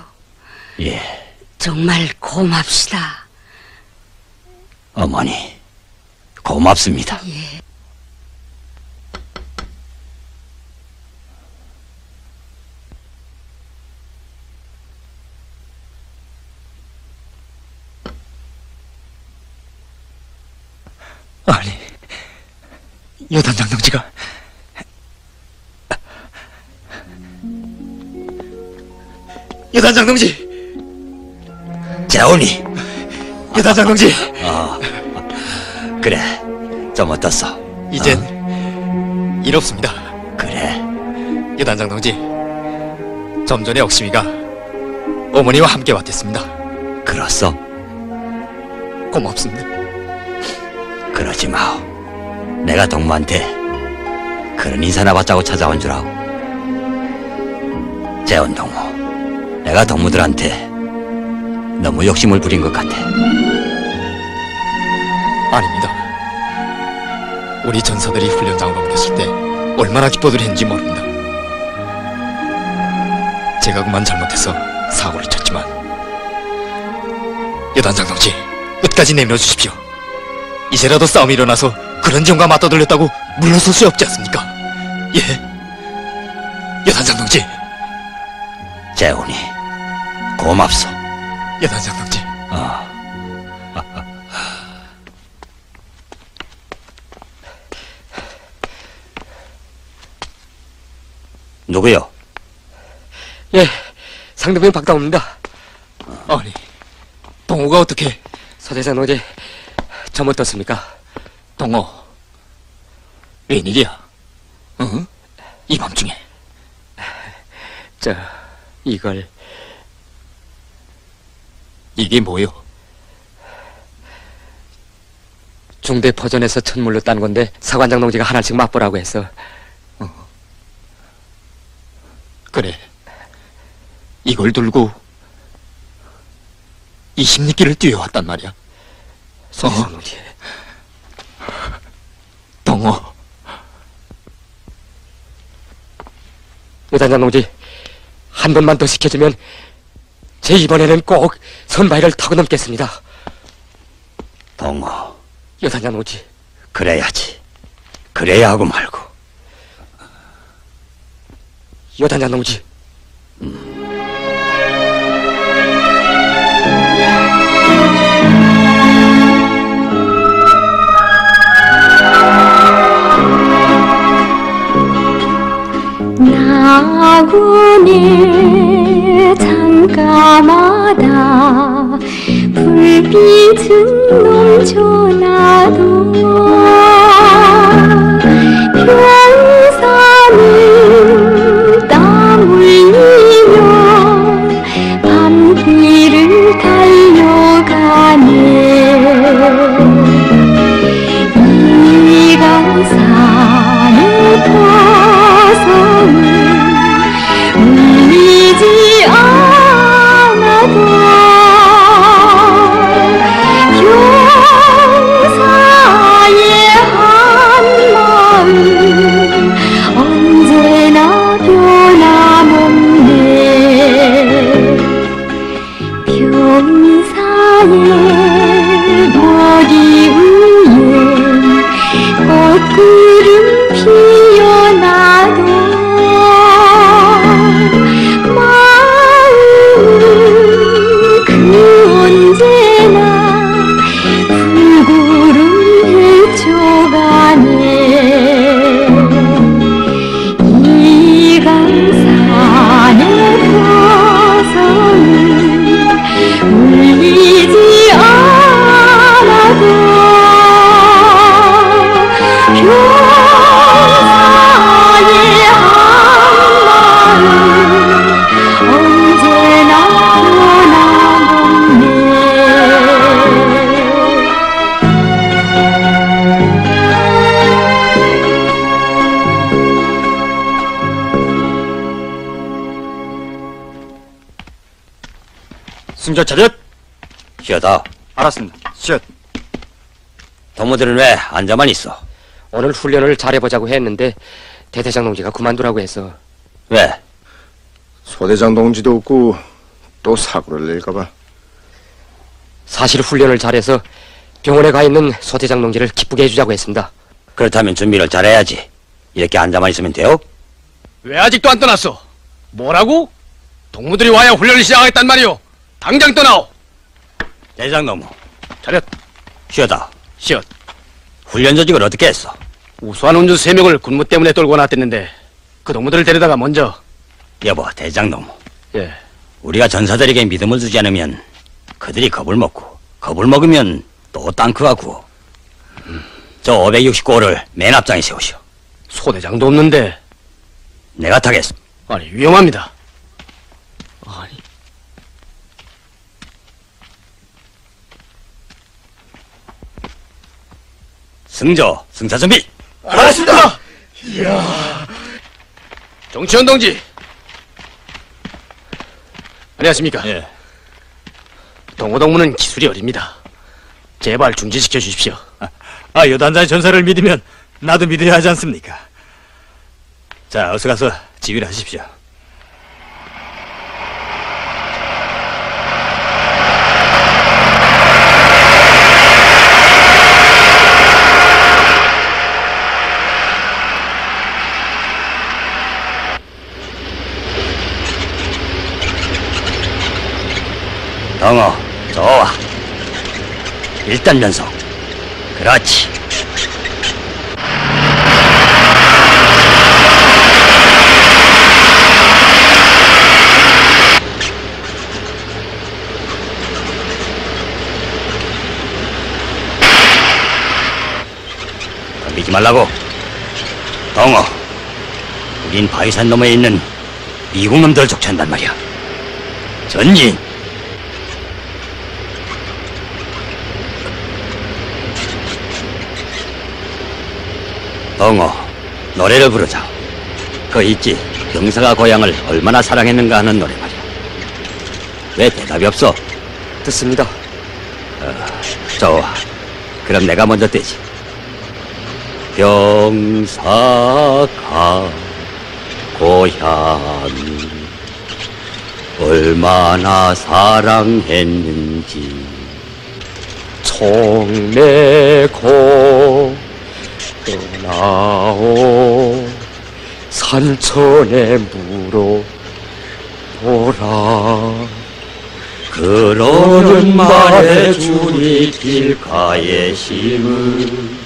예, 정말 고맙시다. 어머니 고맙습니다. 예. 아니, 여단장 동지가 여단장 동지! 재훈이! 여단장 동지! 그래, 좀 어떻소? 이젠 일 없습니다. 그래. 여단장 동지, 좀 전에 옥심이가 어머니와 함께 왔댔습니다. 그렇소? 고맙습니다. 그러지 마오. 내가 동무한테 그런 인사나 받자고 찾아온 줄 아오. 재원 동무, 내가 동무들한테 너무 욕심을 부린 것 같아. 아닙니다. 우리 전사들이 훈련장으로 옮겼을 때 얼마나 기뻐들 했는지 모릅니다. 제가 그만 잘못해서 사고를 쳤지만 여단장 동지, 끝까지 내밀어주십시오. 이제라도 싸움이 일어나서 그런 정과 맞서들렸다고 물러설 수 없지 않습니까? 예, 여단장 동지. 재훈이, 고맙소. 여단장 동지. 누구요? 예, 상대방이 박다옵니다. 아니, 동호가 어떻게? 서대장 어제 점 어떻습니까? 동호, 웬일이야? 응? 이 밤중에? 이걸... 이게 뭐요? 중대 퍼전에서 천물로 딴 건데 사관장 동지가 하나씩 맛보라고 했어. 그래, 이걸 들고 20리길을 뛰어왔단 말이야. 동호. 여단장 동지, 한 번만 더 시켜주면 제 이번에는 꼭 선바위를 타고 넘겠습니다. 동호. 여단장 동지. 그래야지. 그래야 하고 말고. 여단장 동지. 나군의 창가마다 불빛은 넘쳐나도 별사는 땀 흘리며 밤길을 달려가네. 이 강산의 화성은 울리지 않아도 경사의 한마음 언제나 변함없네. 병사의 머리 위에 꽃구름 피어나도 마음은 그 언제나 불구름 헤쳐가네. 이 강산의 화성은 울리지 않아도 경사의 한마음 언제나 변함없네. 승조 차렷. 쉬어다. 알았습니다. 슛. 동무들은 왜 앉아만 있어? 오늘 훈련을 잘해보자고 했는데 대대장 동지가 그만두라고 해서. 왜? 소대장 동지도 없고 또 사고를 낼까봐. 사실 훈련을 잘해서 병원에 가 있는 소대장 동지를 기쁘게 해주자고 했습니다. 그렇다면 준비를 잘해야지. 이렇게 앉아만 있으면 돼요? 왜 아직도 안 떠났어? 뭐라고? 동무들이 와야 훈련을 시작하겠단 말이오. 당장 떠나오. 대장 동무. 차렷. 쉬어다. 시엇. 훈련 조직을 어떻게 했어? 우수한 운전수 3명을 군무 때문에 떨고 놨댔는데 그 동무들을 데려다가 먼저. 여보, 대장 동무. 예. 우리가 전사들에게 믿음을 주지 않으면 그들이 겁을 먹고 겁을 먹으면 또 땅크가 구워. 저 569호를 맨 앞장에 세우시오. 소대장도 없는데. 내가 타겠어. 아니, 위험합니다. 아니. 승조, 승사 준비. 알았습니다. 이야. 정치현 동지. 안녕하십니까? 예. 동호동무는 기술이 어립니다. 제발 중지시켜 주십시오. 여단장의 전사를 믿으면 나도 믿어야 하지 않습니까? 자, 어서 가서 지휘를 하십시오. 동호, 좋아. 일단 연속. 그렇지. 덤비지 말라고. 동호, 우린 바위산 너머에 있는 미국 놈들 족치한단 말이야. 전진. 동호, 노래를 부르자. 그 있지, 병사가 고향을 얼마나 사랑했는가 하는 노래 말이야. 왜 대답이 없어? 듣습니다. 좋아. 그럼 내가 먼저 떼지. 병사가 고향이 얼마나 사랑했는지 총매고 떠나오 산천에 물어보라. 그러는 말에 주니 길가에 심은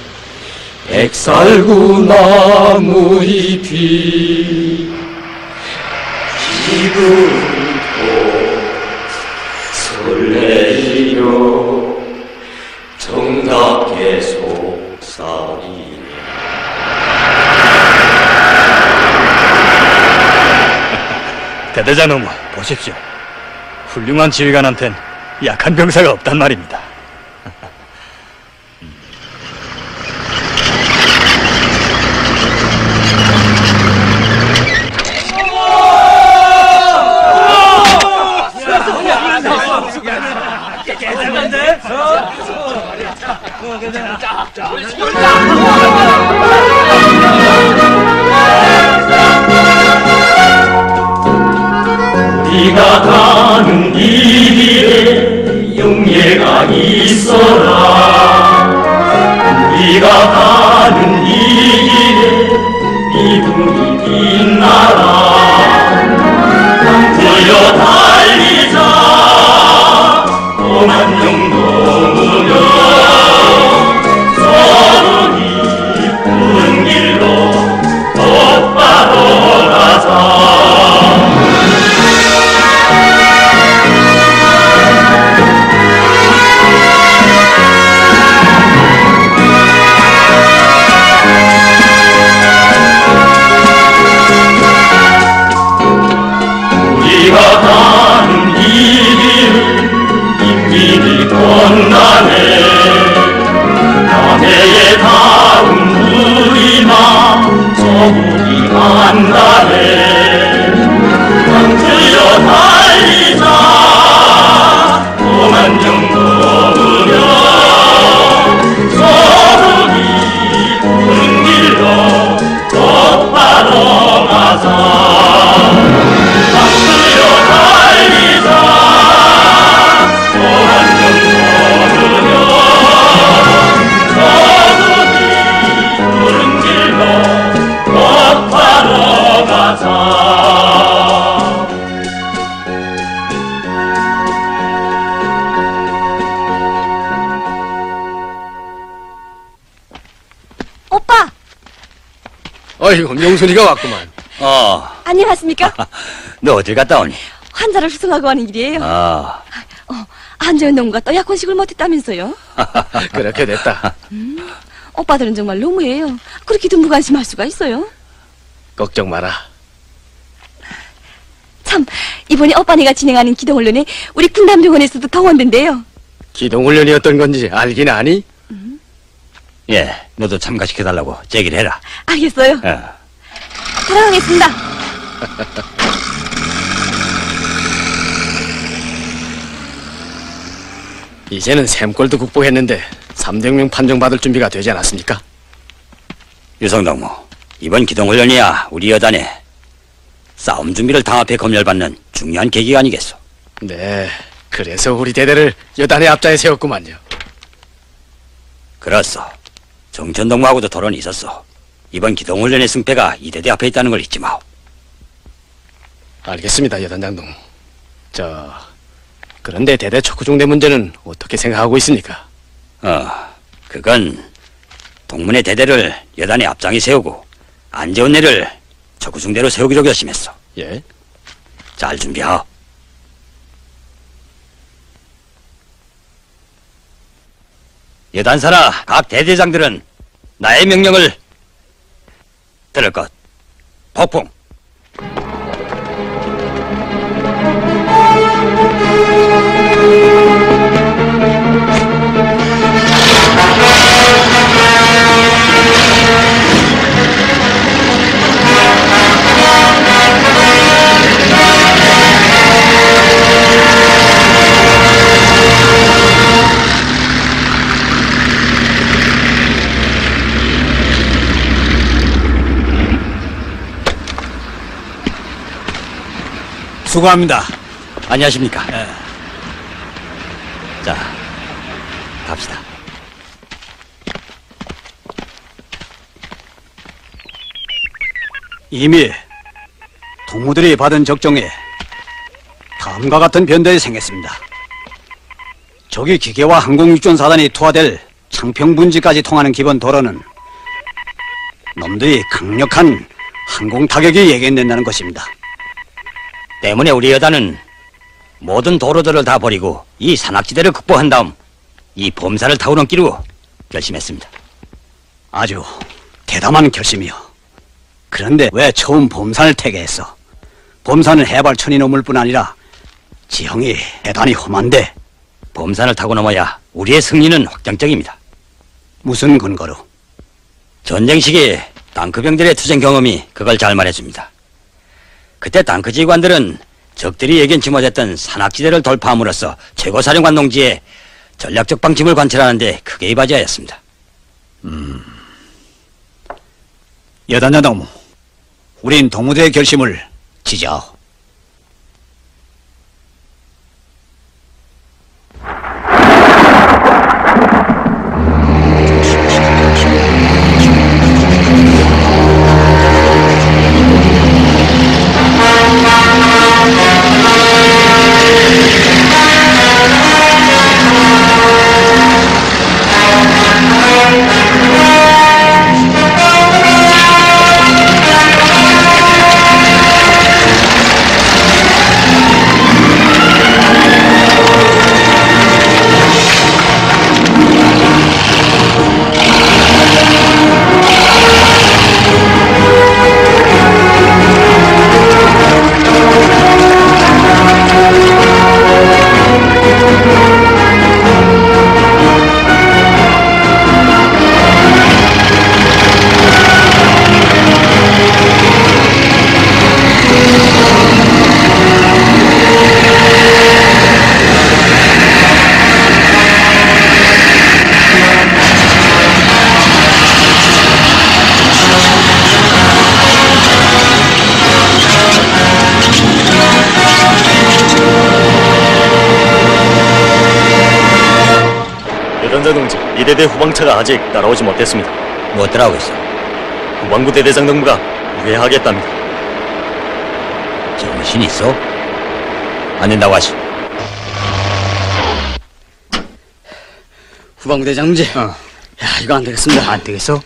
백살구 나무 잎이 지금도 설레이며 정답게 속삭이네. 대대장 너무 보십시오. 훌륭한 지휘관한텐 약한 병사가 없단 말입니다. 우리가 가는 이 길에 영예가 있어라. 우리가 가는 이 길에 미국이 빛나라. 강트여 달리자 오만 영도 무려 서로니 푸른 길로 똑바로 가자. 우리가 가는 이 길은 인민이 건너네. 남해에 닿은 우리 마 저국이 한다네. 강트여 달리자 오만 정도 무려 서국이 푸른 길로 똑바로 가자. 오빠! 어이구, 명순이가 왔구만. 안녕하십니까? 너 어딜 갔다 오니? 환자를 수송하고 가는 길이에요. 한재현 농부가 또 약혼식을 못했다면서요? 그렇게 됐다. 오빠들은 정말 너무해요. 그렇게도 무관심할 수가 있어요? 걱정 마라. 참, 이번에 오빠네가 진행하는 기동훈련에 우리 군담병원에서도 동원된대요. 기동훈련이 어떤 건지 알긴 아니? 예, 너도 참가시켜달라고 제기를 해라. 알겠어요. 사랑하겠습니다. 이제는 샘골도 극복했는데 300명 판정받을 준비가 되지 않았습니까? 유성동무, 이번 기동훈련이야 우리 여단에 싸움 준비를 당합해 검열받는 중요한 계기가 아니겠소? 네, 그래서 우리 대대를 여단의 앞자에 세웠구만요. 그렇소. 정천동무하고도 토론이 있었소. 이번 기동훈련의 승패가 이 대대 앞에 있다는 걸 잊지 마오. 알겠습니다, 여단장동. 그런데 대대 척후중대 문제는 어떻게 생각하고 있습니까? 그건 동문의 대대를 여단의 앞장에 세우고 안재원네를 척후중대로 세우기로 결심했어. 예? 잘 준비하오. 여단사나 각 대대장들은 나의 명령을 들을 것. 폭풍. 수고합니다. 안녕하십니까? 자, 갑시다. 이미 동무들이 받은 적정에 다음과 같은 변동이 생겼습니다. 적의 기계와 항공육전사단이 투하될 창평분지까지 통하는 기본 도로는 놈들이 강력한 항공타격이 예견된다는 것입니다. 때문에 우리 여단은 모든 도로들을 다 버리고 이 산악지대를 극복한 다음 이 범산을 타고 넘기로 결심했습니다. 아주 대담한 결심이요. 그런데 왜 처음 범산을 택했어? 범산은 해발 1000이 넘을 뿐 아니라 지형이 대단히 험한데. 범산을 타고 넘어야 우리의 승리는 확정적입니다. 무슨 근거로? 전쟁 시기에 땅크병들의 투쟁 경험이 그걸 잘 말해줍니다. 그때 땅크 지휘관들은 적들이 예견치 못했던 산악지대를 돌파함으로써 최고사령관 농지에 전략적 방침을 관철하는데 크게 이바지하였습니다. 여단자 동무, 우린 동무대의 결심을 지지하오. 여단장 동지, 이 대대 후방차가 아직 따라오지 못했습니다. 못 따라오겠어? 후방부 대대장 동무가 우회하겠답니다. 정신 있어? 안 된다고 하시. 후방부 대장지. 야, 이거 안 되겠습니다. 안 되겠어?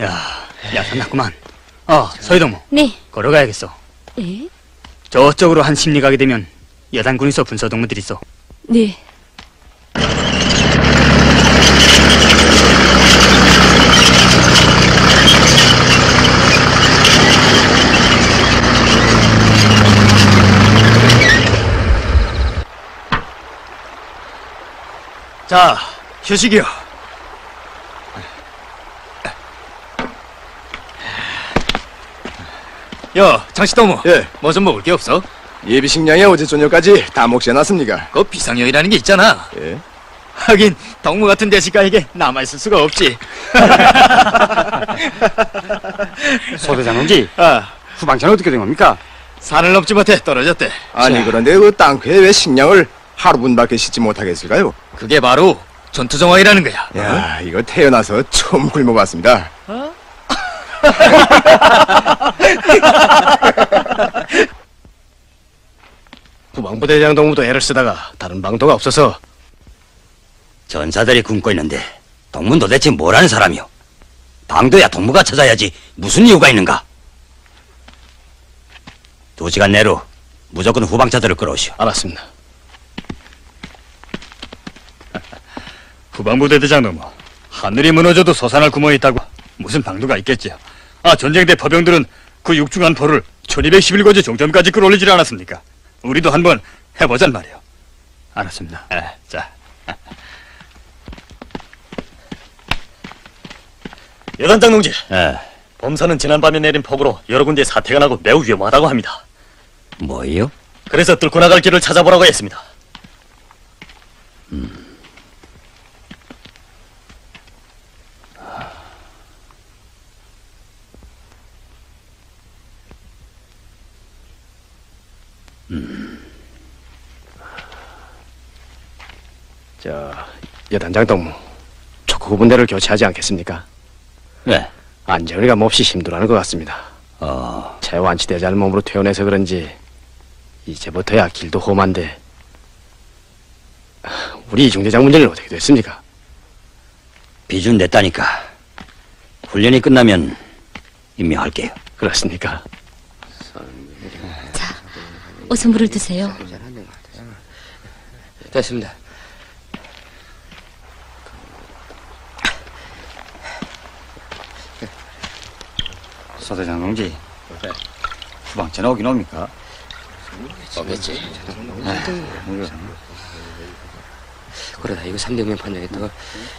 야, 야산났구만. 서희동무. 네. 걸어가야겠어. 예? 저쪽으로 한 심리 가게 되면 여단군에서 분서동무들이 있어. 네. 자, 휴식이요. 장씨동무. 예. 뭐 좀 먹을 게 없어? 예비 식량이 어제 저녁까지 다 먹지않았습니까? 그 비상여이라는 게 있잖아. 예. 하긴 동무 같은 대식가에게 남아있을 수가 없지. 소대장인지 후방차는 어떻게 된 겁니까? 산을 넘지 못해 떨어졌대. 아니 그런데 그 땅크에 왜 식량을 하루분밖에 싣지 못하겠을까요? 그게 바로 전투정화이라는 거야. 야, 이거 태어나서 처음 굶어봤습니다. 후방부 대장 동무도 애를 쓰다가 다른 방도가 없어서 전사들이 굶고 있는데 동무는 도대체 뭐라는 사람이오? 방도야 동무가 찾아야지 무슨 이유가 있는가? 2시간 내로 무조건 후방차들을 끌어오시오. 알았습니다. 후방부 대대장 넘어 하늘이 무너져도 솟아날 구멍이 있다고 무슨 방도가 있겠지요. 전쟁대 포병들은 그 육중한 포를 1211거지 종점까지 끌어올리질 않았습니까? 우리도 한번 해보잔 말이오. 알았습니다. 자. 여단장 동지, 범사는 지난밤에 내린 폭우로 여러 군데 사태가 나고 매우 위험하다고 합니다. 뭐요? 그래서 뚫고 나갈 길을 찾아보라고 했습니다. 여단장 동무, 촉구 분대를 교체하지 않겠습니까? 네. 안재훈이가 몹시 힘들어하는 것 같습니다. 재완치대자를 몸으로 퇴원해서 그런지 이제부터야 길도 험한데 우리 이중대장 문제는 어떻게 됐습니까? 비준 냈다니까. 훈련이 끝나면 임명할게요. 그렇습니까? 어서 물을 드세요. 됐습니다. 서대장 동지, 후방전화 오긴 옵니까? 오겠지. 그러다 이거 300명 판정했다가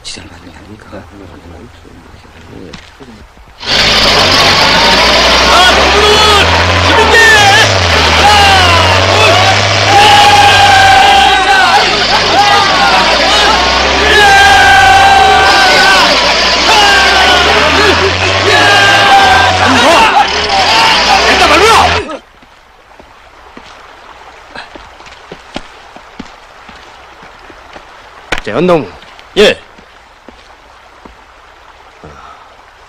지장 받는 게 아닙니까? 재현동. 예.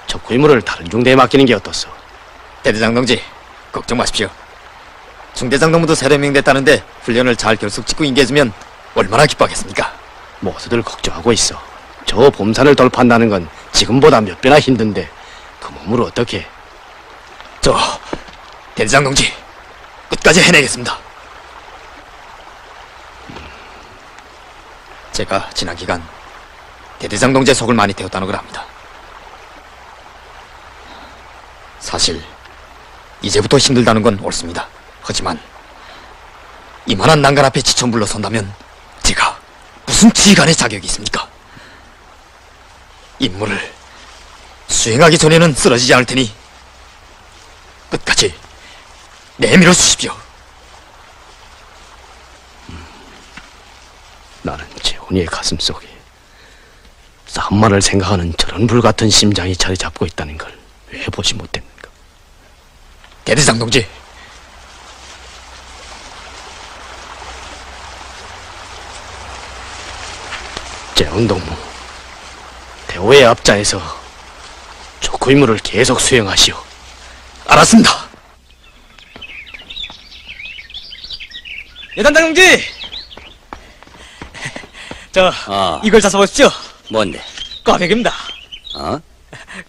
촉구 임무를 다른 중대에 맡기는 게 어떻소? 대대장 동지, 걱정 마십시오. 중대장 동무도 새로 임명됐다는데 훈련을 잘 결속 짓고 임계해주면 얼마나 기뻐하겠습니까? 모두들 걱정하고 있어. 저 봄산을 돌파한다는 건 지금보다 몇 배나 힘든데 그 몸으로 어떻게? 대대장 동지, 끝까지 해내겠습니다. 제가 지난 기간 대대장 동지의 속을 많이 태웠다는 걸 압니다. 사실 이제부터 힘들다는 건 옳습니다. 하지만 이만한 난간 앞에 지쳐 물러선다면 제가 무슨 지휘관의 자격이 있습니까? 임무를 수행하기 전에는 쓰러지지 않을 테니 끝까지 내밀어 주십시오. 나는 재훈이의 가슴 속에 쌈마를 생각하는 저런 불같은 심장이 자리 잡고 있다는 걸 왜 보지 못했는가? 대대장 동지, 재훈동무, 대오의 앞자에서 촉구 임무를 계속 수행하시오. 알았습니다. 여단장 동지! 이걸 찾아보십시오. 뭔데? 꽈배기입니다.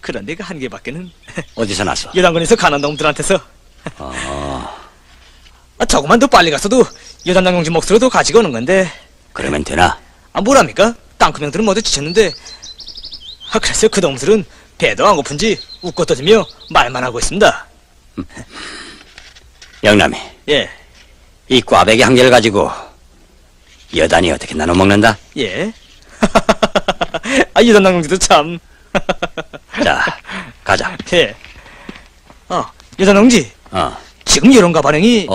그런데 그 한 개밖에는 어디서 났어? 여단군에서 가난 놈들한테서. 조금만 더 빨리 갔어도 여단장 동지 몫으로도 가지고 오는 건데. 그러면 되나? 뭐랍니까? 땅크명들은 모두 지쳤는데. 그래서 그 놈들은 배도 안 고픈지 웃고 떠들며 말만 하고 있습니다. 영남이. 예. 이 꽈배기 한 개를 가지고 여단이 어떻게 나눠 먹는다? 예. 여단장 동지도 참. 자, 가자. 예. 여단장 동지. 지금 여론가 반응이.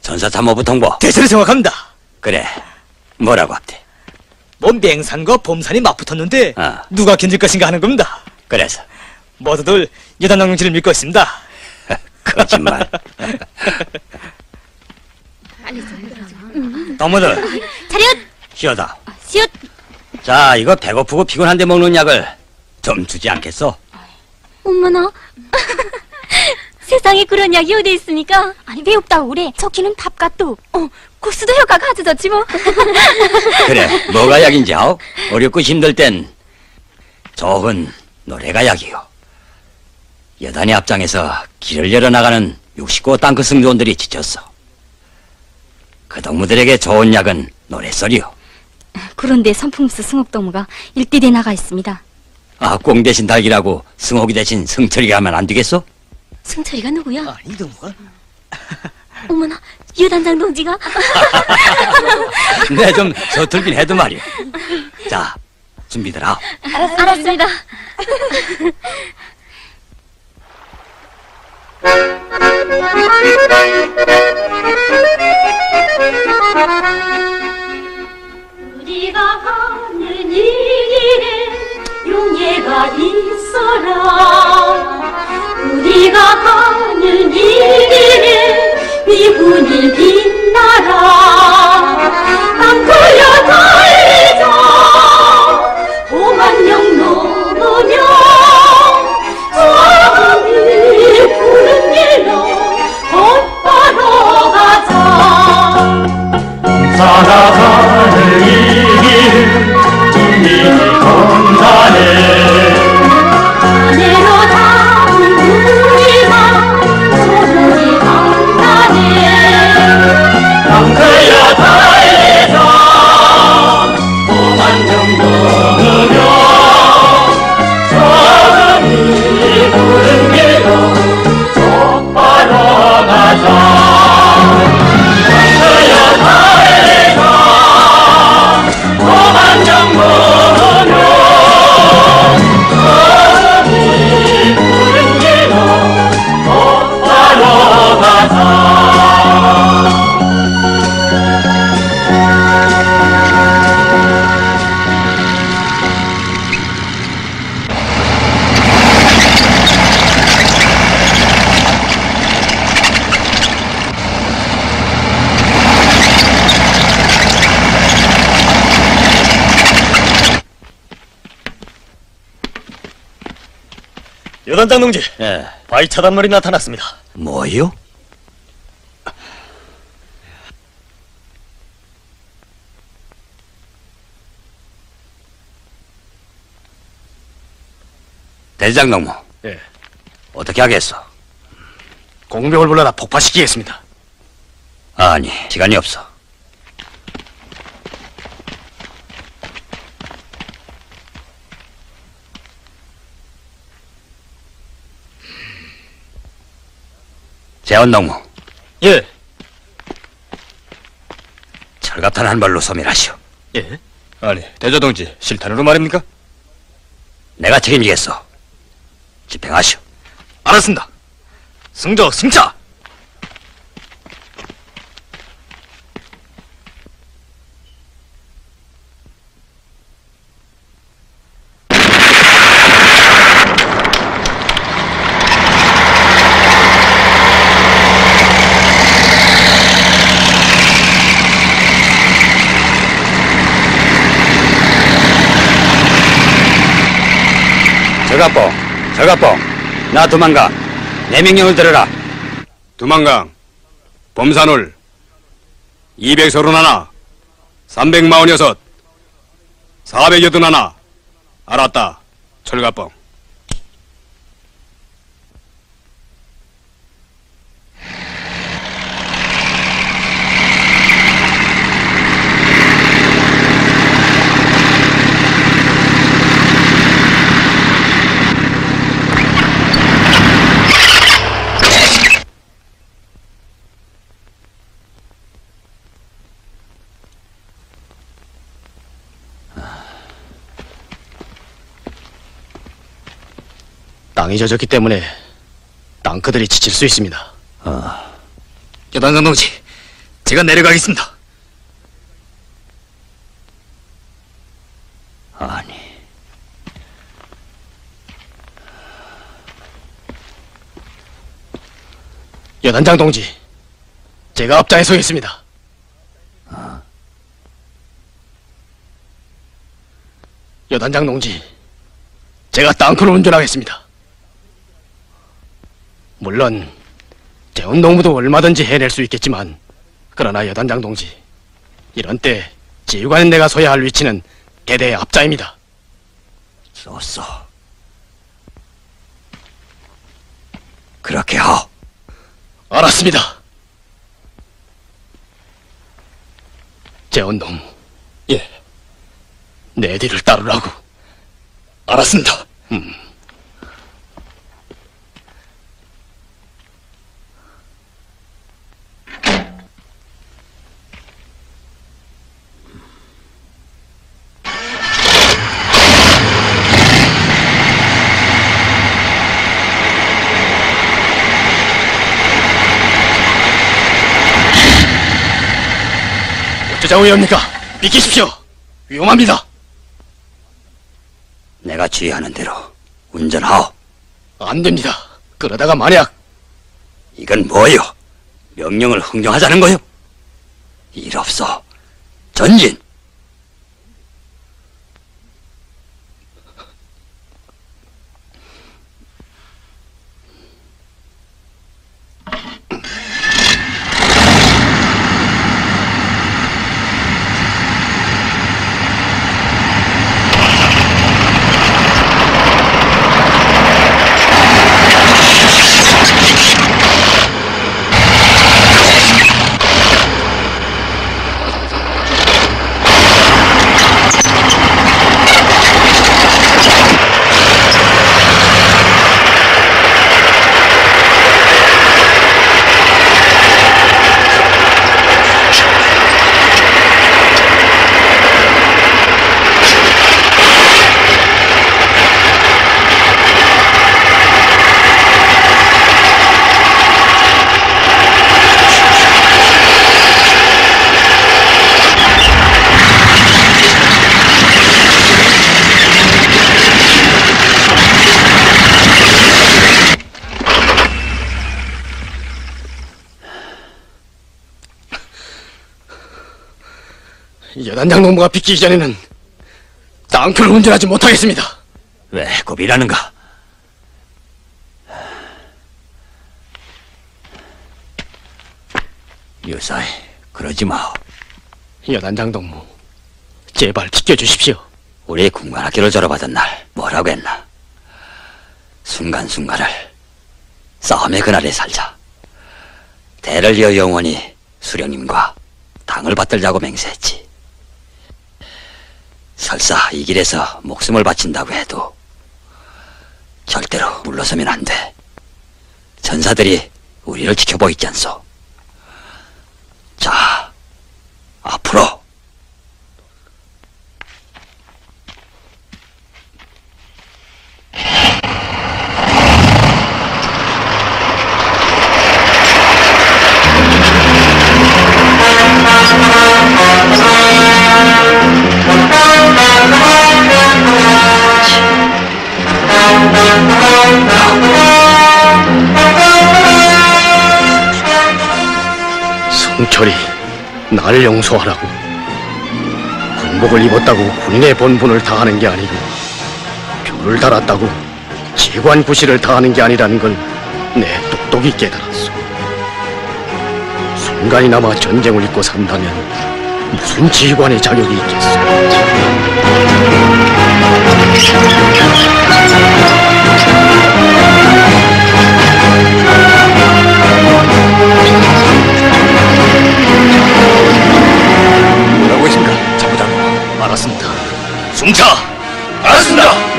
전사참모부 통보. 대세를 정확합니다. 그래. 뭐라고 합대? 맹산과 봄산이 맞붙었는데 누가 견딜 것인가 하는 겁니다. 그래서 모두들 여단장 동지를 믿고 있습니다. 거짓말. 동무들. 차렷! 쉬어다. 시옷! 자, 이거 배고프고 피곤한데 먹는 약을 좀 주지 않겠어? 어머나. 세상에 그런 약이 어디 있습니까? 아니 왜 없다고 그래? 저기는 밥값도 국수도 효과가 아주 좋지 뭐. 그래, 뭐가 약인지 아오? 어렵고 힘들 땐 좋은 노래가 약이요. 여단이 앞장에서 길을 열어나가는 69호 땅크 승조원들이 지쳤어. 그 동무들에게 좋은 약은 노랫소리요. 그런데 선풍스 승옥동무가 일대대 나가 있습니다. 꽁 대신 닭이라고 승옥이 대신 승철이가 하면 안 되겠어? 승철이가 누구야? 이 동무가? 어머나, 여단장 동지가? 네, 좀 서툴긴 해도 말이야. 자, 준비들 하오. 알았습니다. 우리가 가는 이 길에 용예가 있어라. 우리가 가는 이 길에 미분이 빛나라 땅굴려 달리자 오만령 넘으며 저기 푸른 길로 곧바로 가자 살아가는 이 길 국민이 건강해 아내로 담은 우리가 소중히 간다네 땅크야 달리자 오만령 넘으며 저기 푸른 길로 곧바로 가자 땅크야 달리자 오만령 넘으며 저기 푸른 길로 곧바로 가자 여단장 동지, 예. 바위 차단물이 나타났습니다. 뭐요? 대장 농무. 예. 어떻게 하겠어? 공병을 불러다 폭파시키겠습니다. 아니, 시간이 없어. 재원농무. 예. 철갑탄 한 발로 소멸하시오. 예? 아니, 대저동지, 실탄으로 말입니까? 내가 책임지겠어. 집행하시오. 알았습니다. 승적 승차. 절갑봉, 나 두만강, 내 명령을 들어라. 두만강, 범산울, 231, 346, 481. 알았다. 철갑봉. 땅이 젖었기 때문에 땅크들이 지칠 수 있습니다. 여단장 동지, 제가 내려가겠습니다. 아니. 여단장 동지, 제가 앞장에 서겠습니다. 여단장 동지, 제가 땅크를 운전하겠습니다. 물론 재원 농부도 얼마든지 해낼 수 있겠지만, 그러나 여단장 동지, 이런 때 지휘관인 내가 서야 할 위치는 대대의 앞자입니다. 쏘쏘. 그렇게 하오. 알았습니다. 재원 농부. 예. 내 뒤를 따르라고. 알았습니다. 어쩌자고 합니까? 비키십시오. 위험합니다. 내가 지휘하는 대로 운전하오. 안 됩니다. 그러다가 만약 이건 뭐요? 명령을 흥정하자는 거요. 일 없어. 전진. 여단장 농부가 비키기 전에는 땅표를 운전하지 못하겠습니다. 왜 겁이라는가? 유사히 그러지 마. 여단장 동무, 제발 지켜주십시오. 우리 군관학교를 졸업하던 날 뭐라고 했나? 순간순간을 싸움의 그날에 살자. 대를 이어 영원히 수령님과 당을 받들자고 맹세했지. 설사 이 길에서 목숨을 바친다고 해도 절대로 물러서면 안 돼. 전사들이 우리를 지켜보고 있지 않소. 자, 앞으로. 성철이 날 용서하라고. 군복을 입었다고 군인의 본분을 다하는 게 아니고 뷰를 달았다고 지관 구실을 다하는 게 아니라는 걸 내 똑똑히 깨달았어. 순간이나마 전쟁을 잊고 산다면 무슨 지휘관의 자격이 있겠어. 뭐라고 했습니까, 자부장님? 알았습니다. 숨차! 알았습니다!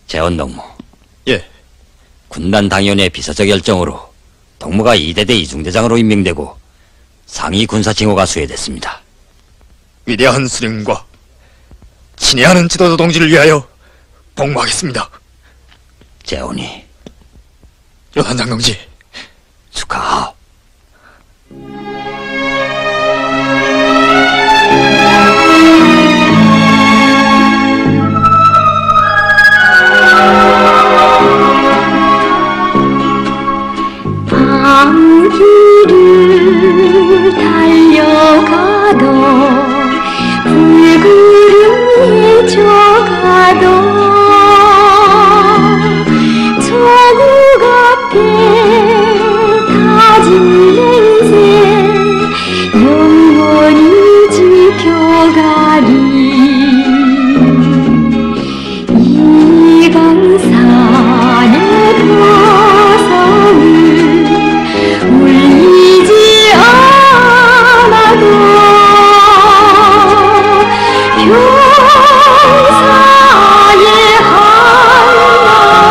재원동무. 예. 군단 당위원회 비서적 결정으로 동무가 2대대 이중대장으로 임명되고 상위 군사 징호가 수여됐습니다. 위대한 수령님과 친애하는 지도자 동지를 위하여 복무하겠습니다. 재원이. 여단장 동지. 축하하오. 날이 이 강산의 가성을 울리지 않아도 평사의 한마음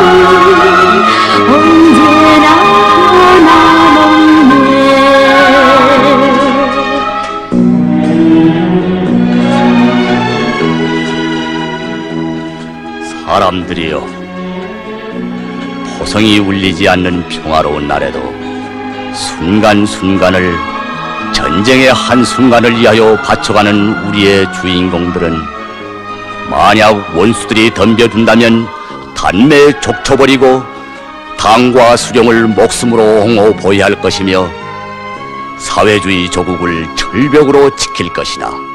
언제나 변함없네. 사람들이여, 포성이 울리지 않는 평화로운 날에도 순간순간을 전쟁의 한순간을 위하여 바쳐가는 우리의 주인공들은 만약 원수들이 덤벼든다면 단매에 족쳐버리고 당과 수령을 목숨으로 옹호 보호할 것이며 사회주의 조국을 절벽으로 지킬 것이다.